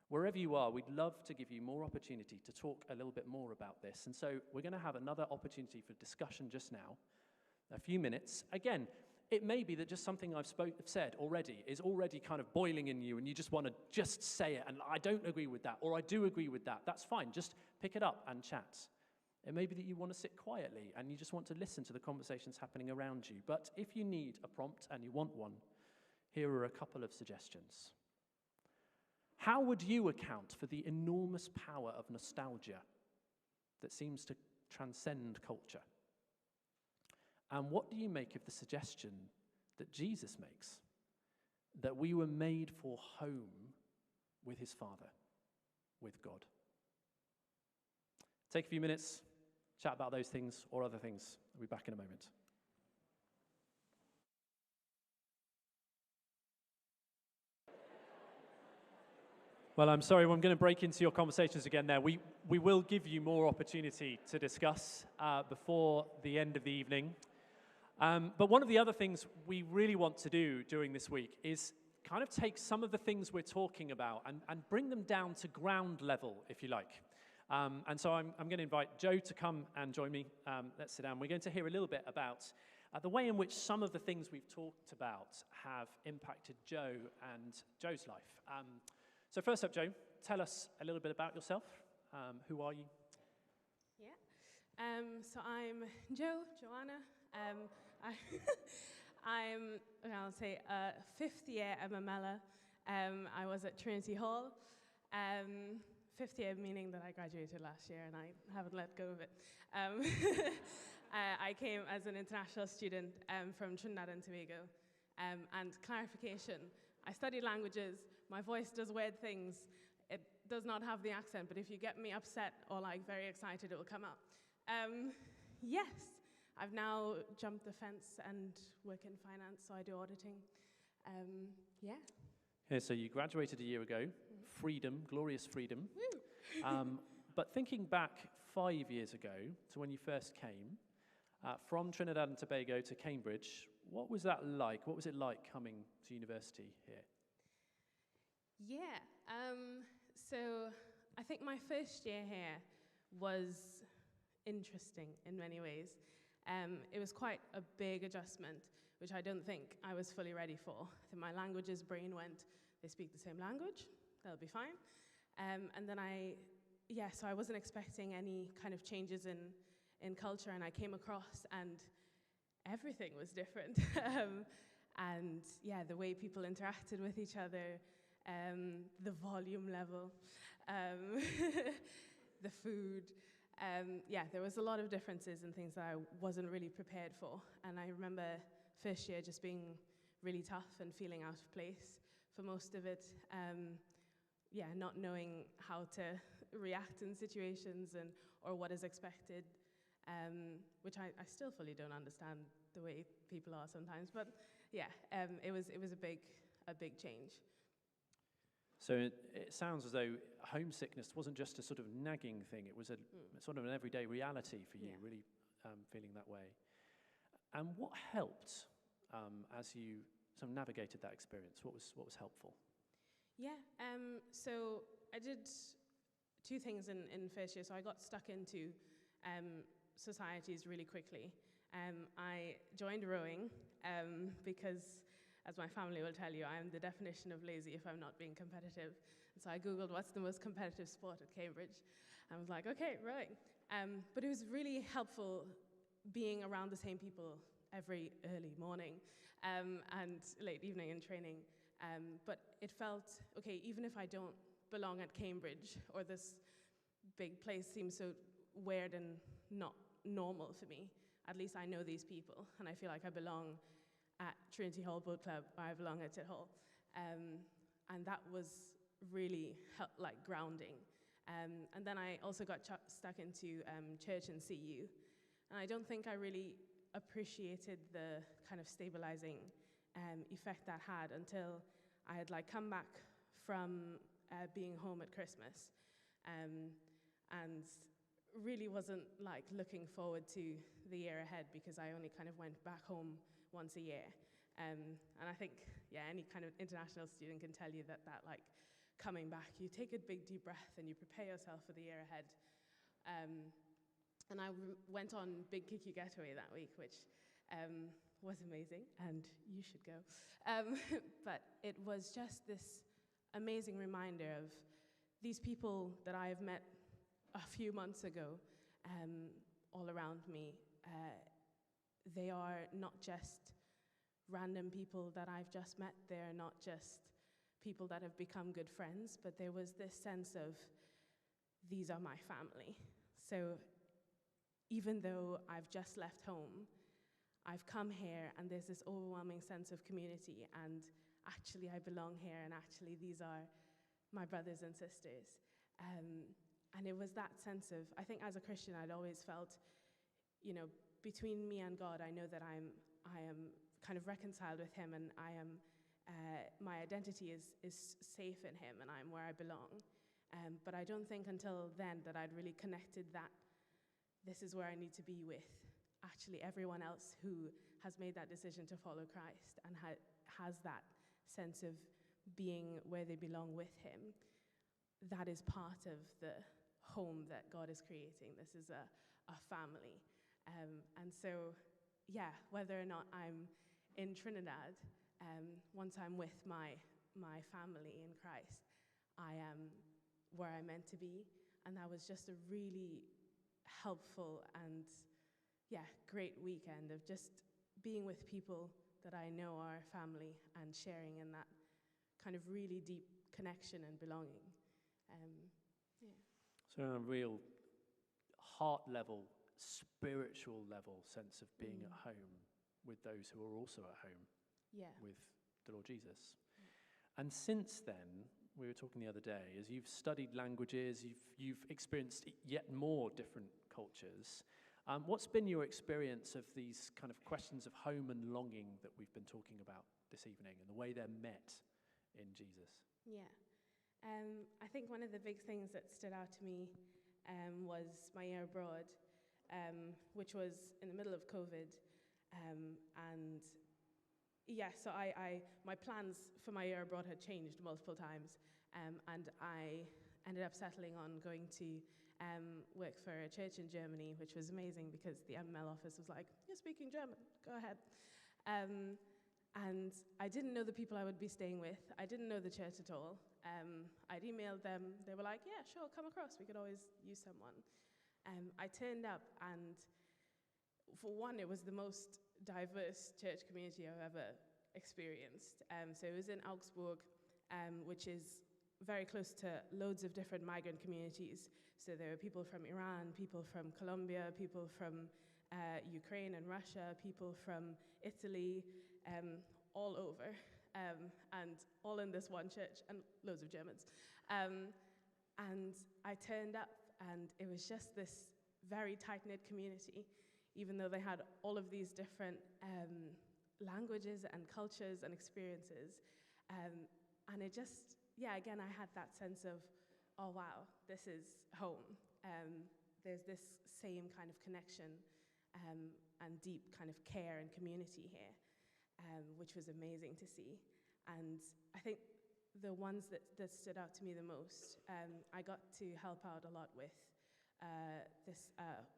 Wherever you are, we'd love to give you more opportunity to talk a little bit more about this. And so we're going to have another opportunity for discussion just now, a few minutes. Again, it may be that just something I've said already is already kind of boiling in you and you just want to just say it and I don't agree with that or I do agree with that. That's fine. Just pick it up and chat. It may be that you want to sit quietly and you just want to listen to the conversations happening around you. But if you need a prompt and you want one, here are a couple of suggestions. How would you account for the enormous power of nostalgia? that seems to transcend culture. And what do you make of the suggestion that Jesus makes, that we were made for home with his Father, with God? Take a few minutes, chat about those things or other things. I'll be back in a moment. Well, I'm sorry, I'm going to break into your conversations again there. We will give you more opportunity to discuss before the end of the evening. But one of the other things we really want to do during this week is kind of take some of the things we're talking about and bring them down to ground level, if you like. And so I'm going to invite Joe to come and join me. Let's sit down. We're going to hear a little bit about the way in which some of the things we've talked about have impacted Joe and Joe's life. So first up, Joe, tell us a little bit about yourself. Who are you? Yeah. So I'm Joanna. I'll say fifth year MMLA. I was at Trinity Hall. Fifth year meaning that I graduated last year and I haven't let go of it. I came as an international student from Trinidad and Tobago. And clarification, I studied languages. My voice does weird things. It does not have the accent, but if you get me upset or like very excited, it will come out. Yes, I've now jumped the fence and work in finance, so I do auditing. Yeah. Yeah, so you graduated a year ago. Freedom, glorious freedom. But thinking back 5 years ago to when you first came, from Trinidad and Tobago to Cambridge, what was that like? What was it like coming to university here? Yeah, so I think my first year here was interesting in many ways. It was quite a big adjustment, which I don't think I was fully ready for. I think my language's brain went, they speak the same language, that'll be fine. And then so I wasn't expecting any kind of changes in culture, and I came across and everything was different. And yeah, the way people interacted with each other, the volume level, the food. There was a lot of differences and things that I wasn't really prepared for. And I remember first year just being really tough and feeling out of place for most of it. Not knowing how to react in situations or what is expected, which I still fully don't understand the way people are sometimes. But it was a big change. So it sounds as though homesickness wasn't just a sort of nagging thing. It was a sort of an everyday reality for you, really feeling that way. And what helped as you sort of navigated that experience? What was helpful? So I did two things in first year. So I got stuck into societies really quickly. I joined rowing because, as my family will tell you, I am the definition of lazy if I'm not being competitive. And so I Googled what's the most competitive sport at Cambridge. I was like, okay, rowing. But it was really helpful being around the same people every early morning and late evening in training. But it felt, okay, even if I don't belong at Cambridge or this big place seems so weird and not normal for me, at least I know these people and I feel like I belong at Trinity Hall Boat Club, or I belong at Tit Hall. And that was really grounding. And then I also got stuck into church and CU. And I don't think I really appreciated the kind of stabilizing effect that had until I had come back from being home at Christmas and really wasn't looking forward to the year ahead because I only kind of went back home once a year. And I think, any kind of international student can tell you that coming back, you take a big deep breath and you prepare yourself for the year ahead. And I went on Big Kiki Getaway that week, which was amazing, and you should go. But it was just this amazing reminder of these people that I have met a few months ago all around me. They are not just random people that I've just met. They're not just people that have become good friends, but there was this sense of, these are my family. So even though I've just left home, I've come here and there's this overwhelming sense of community, and actually I belong here, and actually these are my brothers and sisters. And it was that sense of, I think as a Christian, I'd always felt, you know, between me and God, I know that I am kind of reconciled with him, and my identity is safe in him, and I'm where I belong. But I don't think until then that I'd really connected that this is where I need to be with actually everyone else who has made that decision to follow Christ and has that sense of being where they belong with him. That is part of the home that God is creating. This is a family. And so, yeah, whether or not I'm in Trinidad, once I'm with my family in Christ, I am where I'm meant to be. And that was just a really helpful and, yeah, great weekend of just being with people that I know are family and sharing in that kind of really deep connection and belonging. Yeah. So on a real heart level, spiritual level sense of being at home with those who are also at home with the Lord Jesus. And since then, we were talking the other day, as you've studied languages, you've experienced yet more different cultures. What's been your experience of these kind of questions of home and longing that we've been talking about this evening and the way they're met in Jesus? Yeah. I think one of the big things that stood out to me was my year abroad, which was in the middle of COVID. And yeah, so my plans for my year abroad had changed multiple times. And I ended up settling on going to work for a church in Germany, which was amazing because the ML office was like, "You're speaking German, go ahead." And I didn't know the people I would be staying with. I didn't know the church at all. I'd emailed them. They were like, "Yeah, sure, come across. We could always use someone." I turned up, and for one, it was the most diverse church community I've ever experienced. So it was in Augsburg, which is very close to loads of different migrant communities. So there were people from Iran, people from Colombia, people from Ukraine and Russia, people from Italy, all over, and all in this one church, and loads of Germans. And I turned up, and it was just this very tight-knit community, even though they had all of these different languages and cultures and experiences. And it just, yeah, again, I had that sense of, oh, wow, this is home. There's this same kind of connection and deep kind of care and community here, which was amazing to see. And I think the ones that stood out to me the most, I got to help out a lot with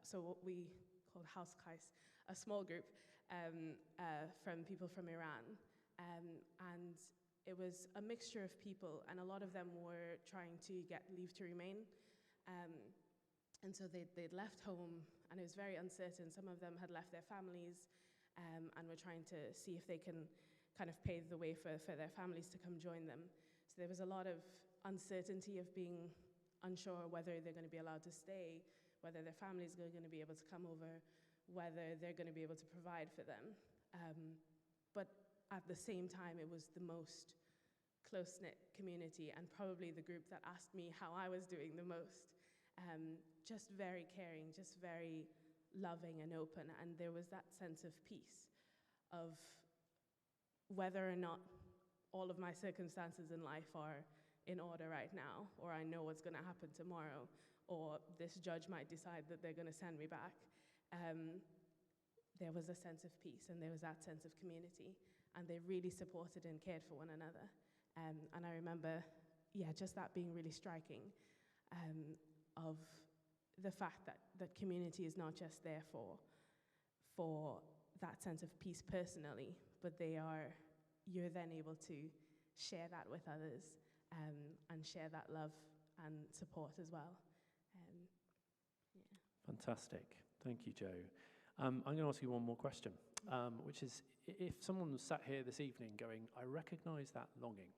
so what we call Hauskreis, a small group from people from Iran. And it was a mixture of people, and a lot of them were trying to get leave to remain. And so they'd left home, and it was very uncertain. Some of them had left their families and were trying to see if they can kind of pave the way for their families to come join them. So there was a lot of uncertainty of being unsure whether they're going to be allowed to stay, whether their families are going to be able to come over, whether they're going to be able to provide for them. But at the same time, it was the most close-knit community, and probably the group that asked me how I was doing the most. Just very caring, just very loving and open, and there was that sense of peace, of whether or not all of my circumstances in life are in order right now, or I know what's going to happen tomorrow, or this judge might decide that they're going to send me back. There was a sense of peace, and there was that sense of community, and they really supported and cared for one another. And I remember, yeah, just that being really striking, of the fact that community is not just there for that sense of peace personally, but you're then able to share that with others, and share that love and support as well. Yeah. Fantastic. Thank you, Joe. I'm going to ask you one more question, which is, if someone was sat here this evening going, I recognize that longing,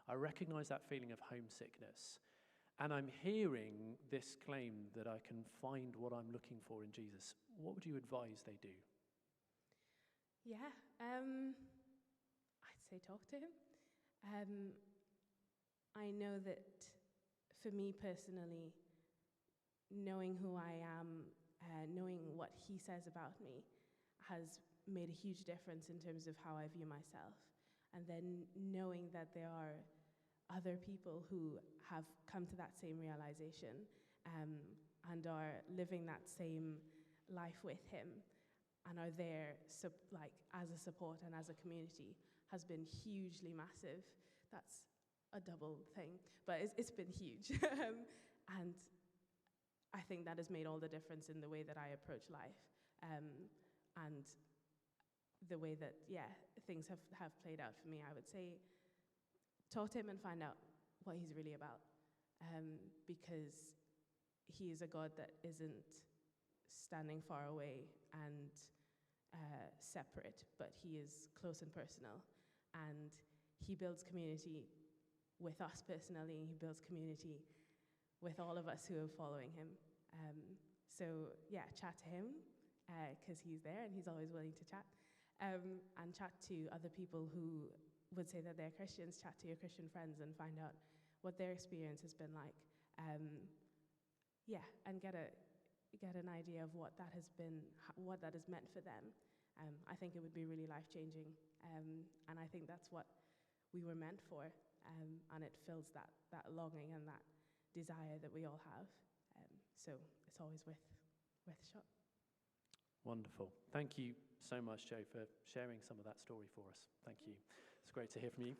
I recognize that feeling of homesickness, and I'm hearing this claim that I can find what I'm looking for in Jesus, what would you advise they do? Yeah, I'd say talk to him. I know that for me personally, knowing who I am, knowing what he says about me, has made a huge difference in terms of how I view myself. And then knowing that there are other people who have come to that same realization and are living that same life with him and are there as a support and as a community has been hugely massive. That's a double thing, but it's been huge. And I think that has made all the difference in the way that I approach life and the way that, things have played out for me. I would say talk to him and find out what he's really about, because he is a God that isn't standing far away and separate, but he is close and personal, and he builds community with us personally, and he builds community with all of us who are following him. So chat to him, because he's there and he's always willing to chat, and chat to other people who would say that they're Christians. Chat to your Christian friends and find out what their experience has been like, and get an idea of what that has been, what that has meant for them. I think it would be really life-changing, and I think that's what we were meant for, and it fills that longing and that desire that we all have. So it's always worth a shot. Wonderful. Thank you so much, Joe, for sharing some of that story for us. Thank you. It's great to hear from you.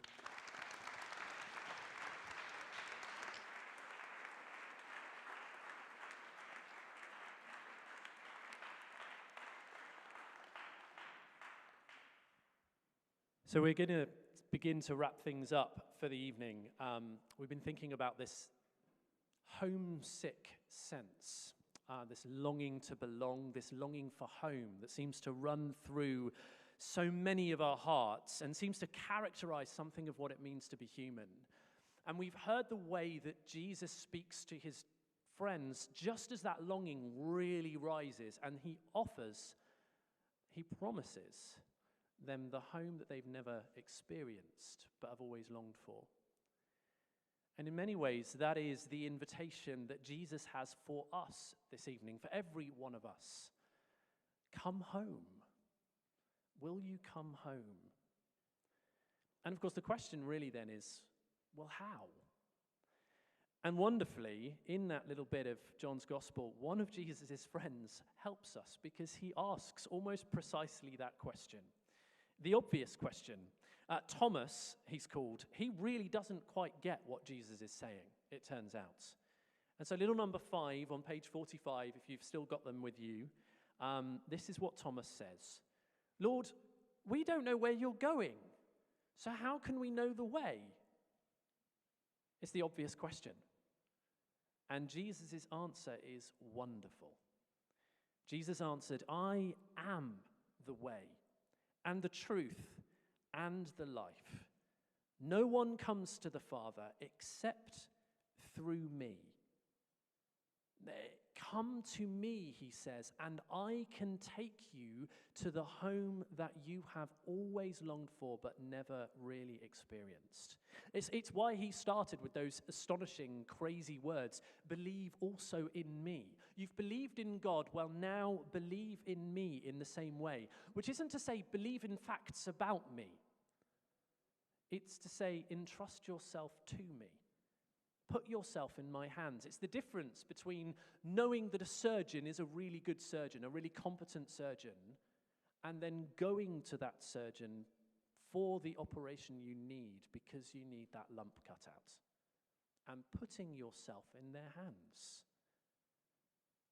So we're going to begin to wrap things up for the evening. We've been thinking about this homesick sense, this longing to belong, this longing for home that seems to run through so many of our hearts and seems to characterize something of what it means to be human. And we've heard the way that Jesus speaks to his friends just as that longing really rises, and he promises them the home that they've never experienced but have always longed for. And in many ways, that is the invitation that Jesus has for us this evening, for every one of us. Come home. Will you come home? And of course, the question really then is, well, how? And wonderfully, in that little bit of John's Gospel, one of Jesus' friends helps us because he asks almost precisely that question. The obvious question. Thomas, he's called, he really doesn't quite get what Jesus is saying, it turns out. And so little number 5 on page 45, if you've still got them with you, this is what Thomas says. Lord, we don't know where you're going, so how can we know the way? It's the obvious question. And Jesus' answer is wonderful. Jesus answered, I am the way and the truth and the life. No one comes to the Father except through me. Come to me, he says, and I can take you to the home that you have always longed for but never really experienced. It's why he started with those astonishing, crazy words, believe also in me. You've believed in God, well now believe in me in the same way, which isn't to say believe in facts about me. It's to say entrust yourself to me. Put yourself in my hands. It's the difference between knowing that a surgeon is a really good surgeon, a really competent surgeon, and then going to that surgeon for the operation you need because you need that lump cut out, and putting yourself in their hands.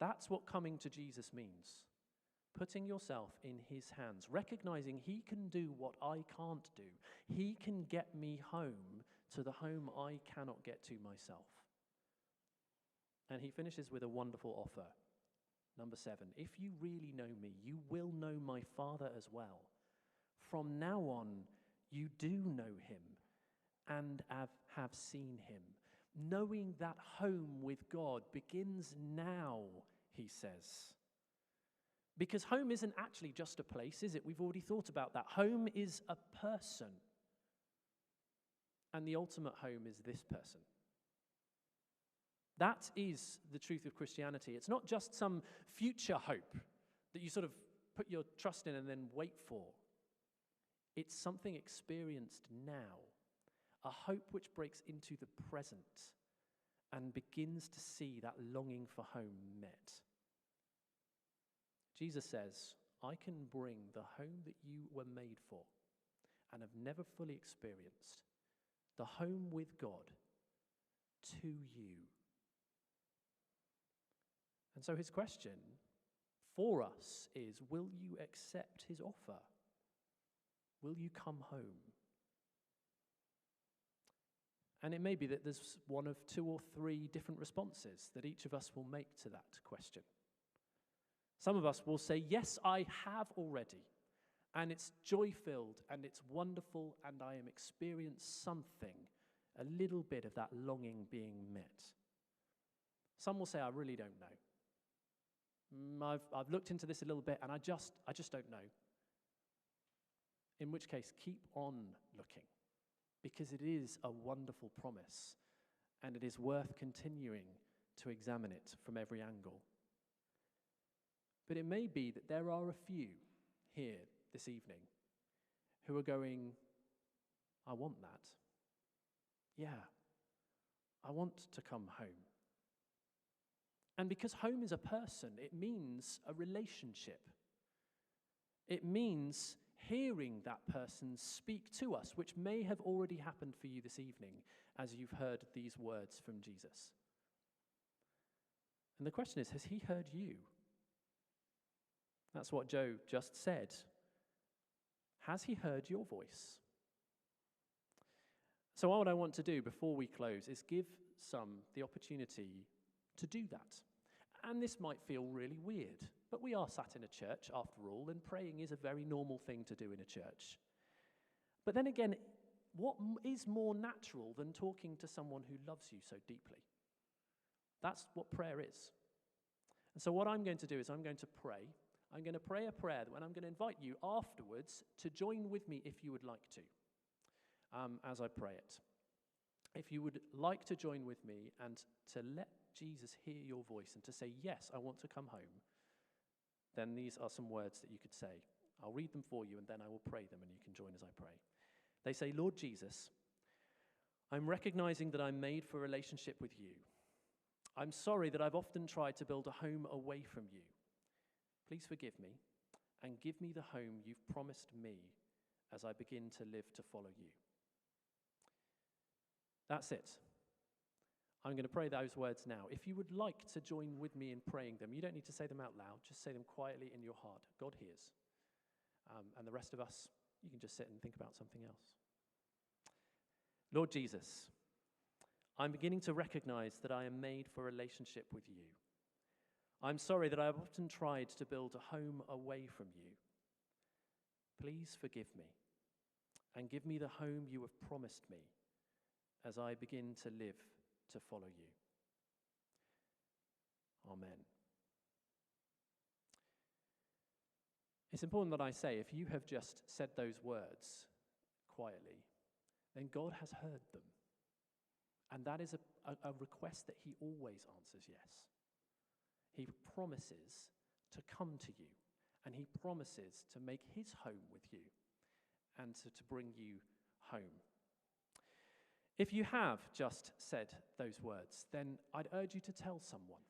That's what coming to Jesus means. Putting yourself in his hands, recognizing he can do what I can't do. He can get me home to the home I cannot get to myself. And he finishes with a wonderful offer. Number 7, if you really know me, you will know my Father as well. From now on, you do know him and have seen him. Knowing that home with God begins now, he says. Because home isn't actually just a place, is it? We've already thought about that. Home is a person. And the ultimate home is this person. That is the truth of Christianity. It's not just some future hope that you sort of put your trust in and then wait for. It's something experienced now. A hope which breaks into the present and begins to see that longing for home met. Jesus says, I can bring the home that you were made for and have never fully experienced, the home with God, to you. And so his question for us is, will you accept his offer? Will you come home? And it may be that there's one of 2 or 3 different responses that each of us will make to that question. Some of us will say, yes, I have already, and it's joy-filled, and it's wonderful, and I am experienced something, a little bit of that longing being met. Some will say, I really don't know. I've looked into this a little bit, and I just don't know. In which case, keep on looking, because it is a wonderful promise, and it is worth continuing to examine it from every angle. But it may be that there are a few here this evening who are going, I want that. Yeah, I want to come home. And because home is a person, it means a relationship. It means hearing that person speak to us, which may have already happened for you this evening as you've heard these words from Jesus. And the question is, has he heard you? That's what Joe just said. Has he heard your voice? So what I want to do before we close is give some the opportunity to do that. And this might feel really weird, but we are sat in a church after all, and praying is a very normal thing to do in a church. But then again, what is more natural than talking to someone who loves you so deeply? That's what prayer is. And so what I'm going to do is I'm going to pray. I'm going to pray a prayer, and I'm going to invite you afterwards to join with me if you would like to, as I pray it. If you would like to join with me and to let Jesus hear your voice and to say, yes, I want to come home, then these are some words that you could say. I'll read them for you, and then I will pray them, and you can join as I pray. They say, Lord Jesus, I'm recognizing that I'm made for a relationship with you. I'm sorry that I've often tried to build a home away from you. Please forgive me and give me the home you've promised me as I begin to live to follow you. That's it. I'm going to pray those words now. If you would like to join with me in praying them, you don't need to say them out loud. Just say them quietly in your heart. God hears. And the rest of us, you can just sit and think about something else. Lord Jesus, I'm beginning to recognize that I am made for a relationship with you. I'm sorry that I have often tried to build a home away from you. Please forgive me and give me the home you have promised me as I begin to live to follow you. Amen. It's important that I say, if you have just said those words quietly, then God has heard them. And that is a request that he always answers yes. He promises to come to you, and he promises to make his home with you and to bring you home. If you have just said those words, then I'd urge you to tell someone.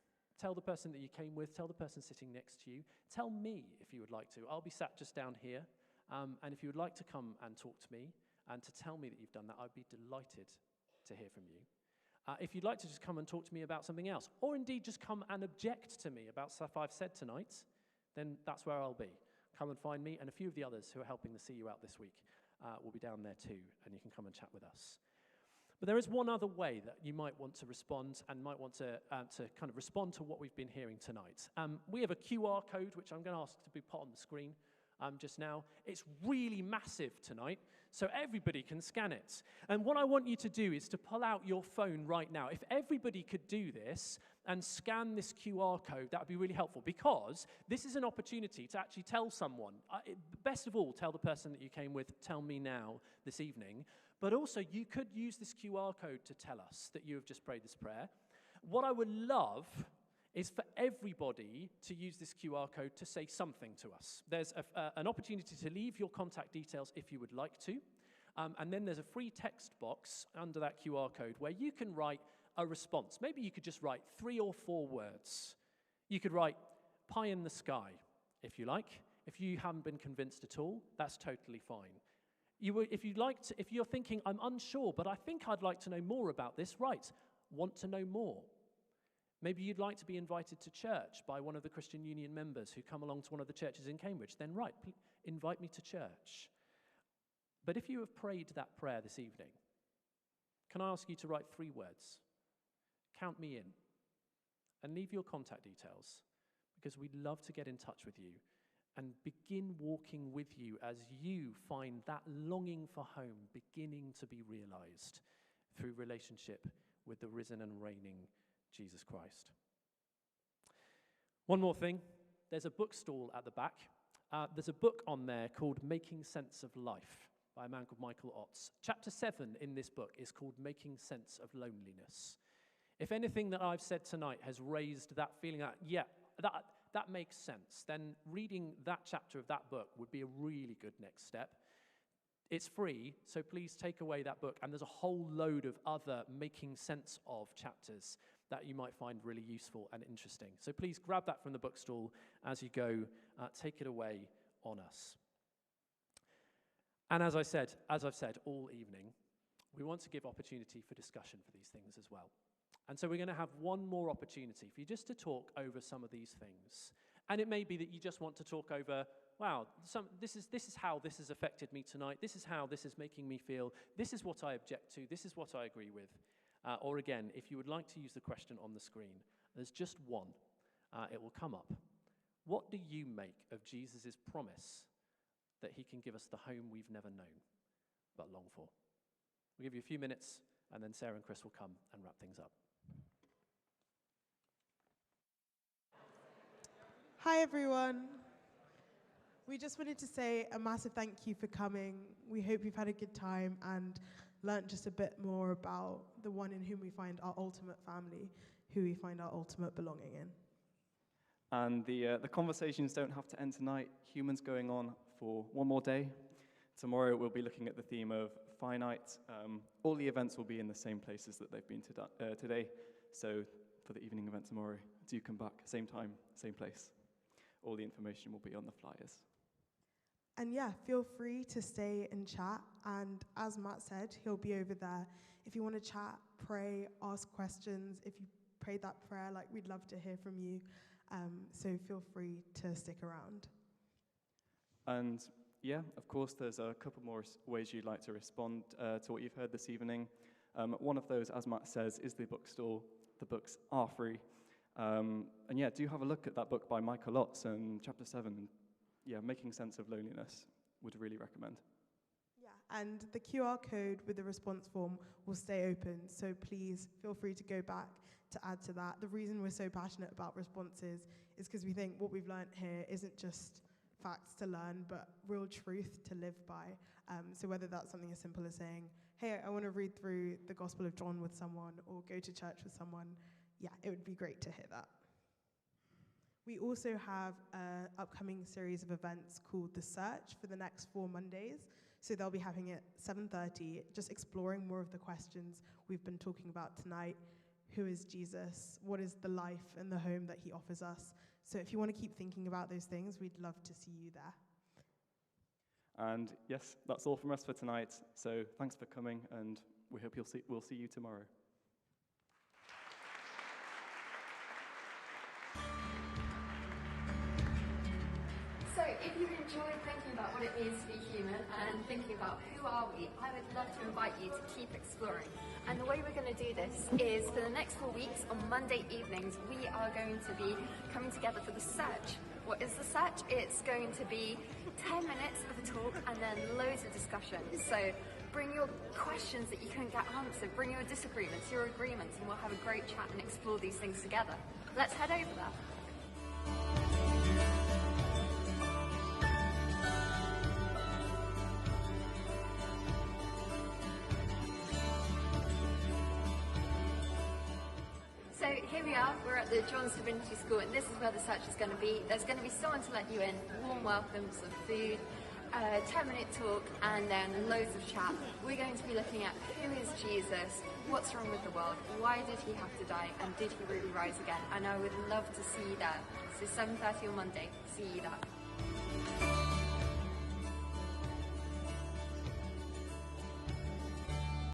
Tell the person that you came with, tell the person sitting next to you, tell me if you would like to. I'll be sat just down here, and if you would like to come and talk to me and to tell me that you've done that, I'd be delighted to hear from you. If you'd like to just come and talk to me about something else, or indeed just come and object to me about stuff I've said tonight, then that's where I'll be. Come and find me, and a few of the others who are helping the See You Out this week will be down there too, and you can come and chat with us. But there is one other way that you might want to respond and might want to kind of respond to what we've been hearing tonight. We have a QR code, which I'm going to ask to be put on the screen. just now. It's really massive tonight, so everybody can scan it. And what I want you to do is to pull out your phone right now. If everybody could do this and scan this QR code, that would be really helpful, because this is an opportunity to actually tell someone. Best of all, tell the person that you came with, tell me now this evening. But also, you could use this QR code to tell us that you have just prayed this prayer. What I would love is for everybody to use this QR code to say something to us. There's an opportunity to leave your contact details if you would like to. And then there's a free text box under that QR code where you can write a response. Maybe you could just write 3 or 4 words. You could write pie in the sky, if you like. If you haven't been convinced at all, that's totally fine. If you're thinking, I'm unsure, but I think I'd like to know more about this, write, want to know more. Maybe you'd like to be invited to church by one of the Christian Union members who come along to one of the churches in Cambridge. Then write, invite me to church. But if you have prayed that prayer this evening, can I ask you to write 3 words? Count me in. And leave your contact details, because we'd love to get in touch with you and begin walking with you as you find that longing for home beginning to be realized through relationship with the risen and reigning Jesus Christ. One more thing, there's a bookstall at the back. There's a book on there called Making Sense of Life by a man called Michael Otts. Chapter 7 in this book is called Making Sense of Loneliness. If anything that I've said tonight has raised that feeling that makes sense, then reading that chapter of that book would be a really good next step. It's free, so please take away that book. And there's a whole load of other making sense of chapters that you might find really useful and interesting. So please grab that from the bookstall as you go. Take it away on us. And as I've said all evening, we want to give opportunity for discussion for these things as well. And so we're going to have one more opportunity for you just to talk over some of these things. And it may be that you just want to talk over, wow, this is how this has affected me tonight. This is how this is making me feel. This is what I object to. This is what I agree with. Or again, if you would like to use the question on the screen, there's just one. It will come up. What do you make of Jesus' promise that he can give us the home we've never known but long for? We'll give you a few minutes, and then Sarah and Chris will come and wrap things up. Hi, everyone. We just wanted to say a massive thank you for coming. We hope you've had a good time and learnt just a bit more about the one in whom we find our ultimate family, who we find our ultimate belonging in. And the conversations don't have to end tonight. Human's going on for one more day. Tomorrow we'll be looking at the theme of finite. All the events will be in the same places that they've been today. So for the evening event tomorrow, do come back, same time, same place. All the information will be on the flyers. And yeah, feel free to stay and chat. And as Matt said, he'll be over there. If you want to chat, pray, ask questions. If you prayed that prayer, we'd love to hear from you. So feel free to stick around. And yeah, of course, there's a couple more ways you'd like to respond to what you've heard this evening. One of those, as Matt says, is the bookstall. The books are free. And yeah, do have a look at that book by Michael Otts and chapter 7. Yeah, Making Sense of Loneliness, would really recommend. Yeah, and the QR code with the response form will stay open, so please feel free to go back to add to that. The reason we're so passionate about responses is because we think what we've learned here isn't just facts to learn, but real truth to live by. So whether that's something as simple as saying, hey, I want to read through the Gospel of John with someone or go to church with someone, yeah, it would be great to hear that. We also have an upcoming series of events called The Search for the next 4 Mondays. So they'll be having it 7:30, just exploring more of the questions we've been talking about tonight. Who is Jesus? What is the life and the home that he offers us? So if you want to keep thinking about those things, we'd love to see you there. And yes, that's all from us for tonight. So thanks for coming, and we hope we'll see you tomorrow. So if you enjoy thinking about what it means to be human and thinking about who are we, I would love to invite you to keep exploring. And the way we're going to do this is for the next 4 weeks, on Monday evenings, we are going to be coming together for the search. What is the search? It's going to be 10 minutes of a talk and then loads of discussion. So bring your questions that you couldn't get answered, bring your disagreements, your agreements, and we'll have a great chat and explore these things together. Let's head over there. So here we are, we're at the John's Divinity School, and this is where the search is going to be. There's going to be someone to let you in, warm welcome, some food, 10-minute talk, and then loads of chat. We're going to be looking at who is Jesus, what's wrong with the world, why did he have to die, and did he really rise again? And I would love to see you there. So 7:30 on Monday, see you there.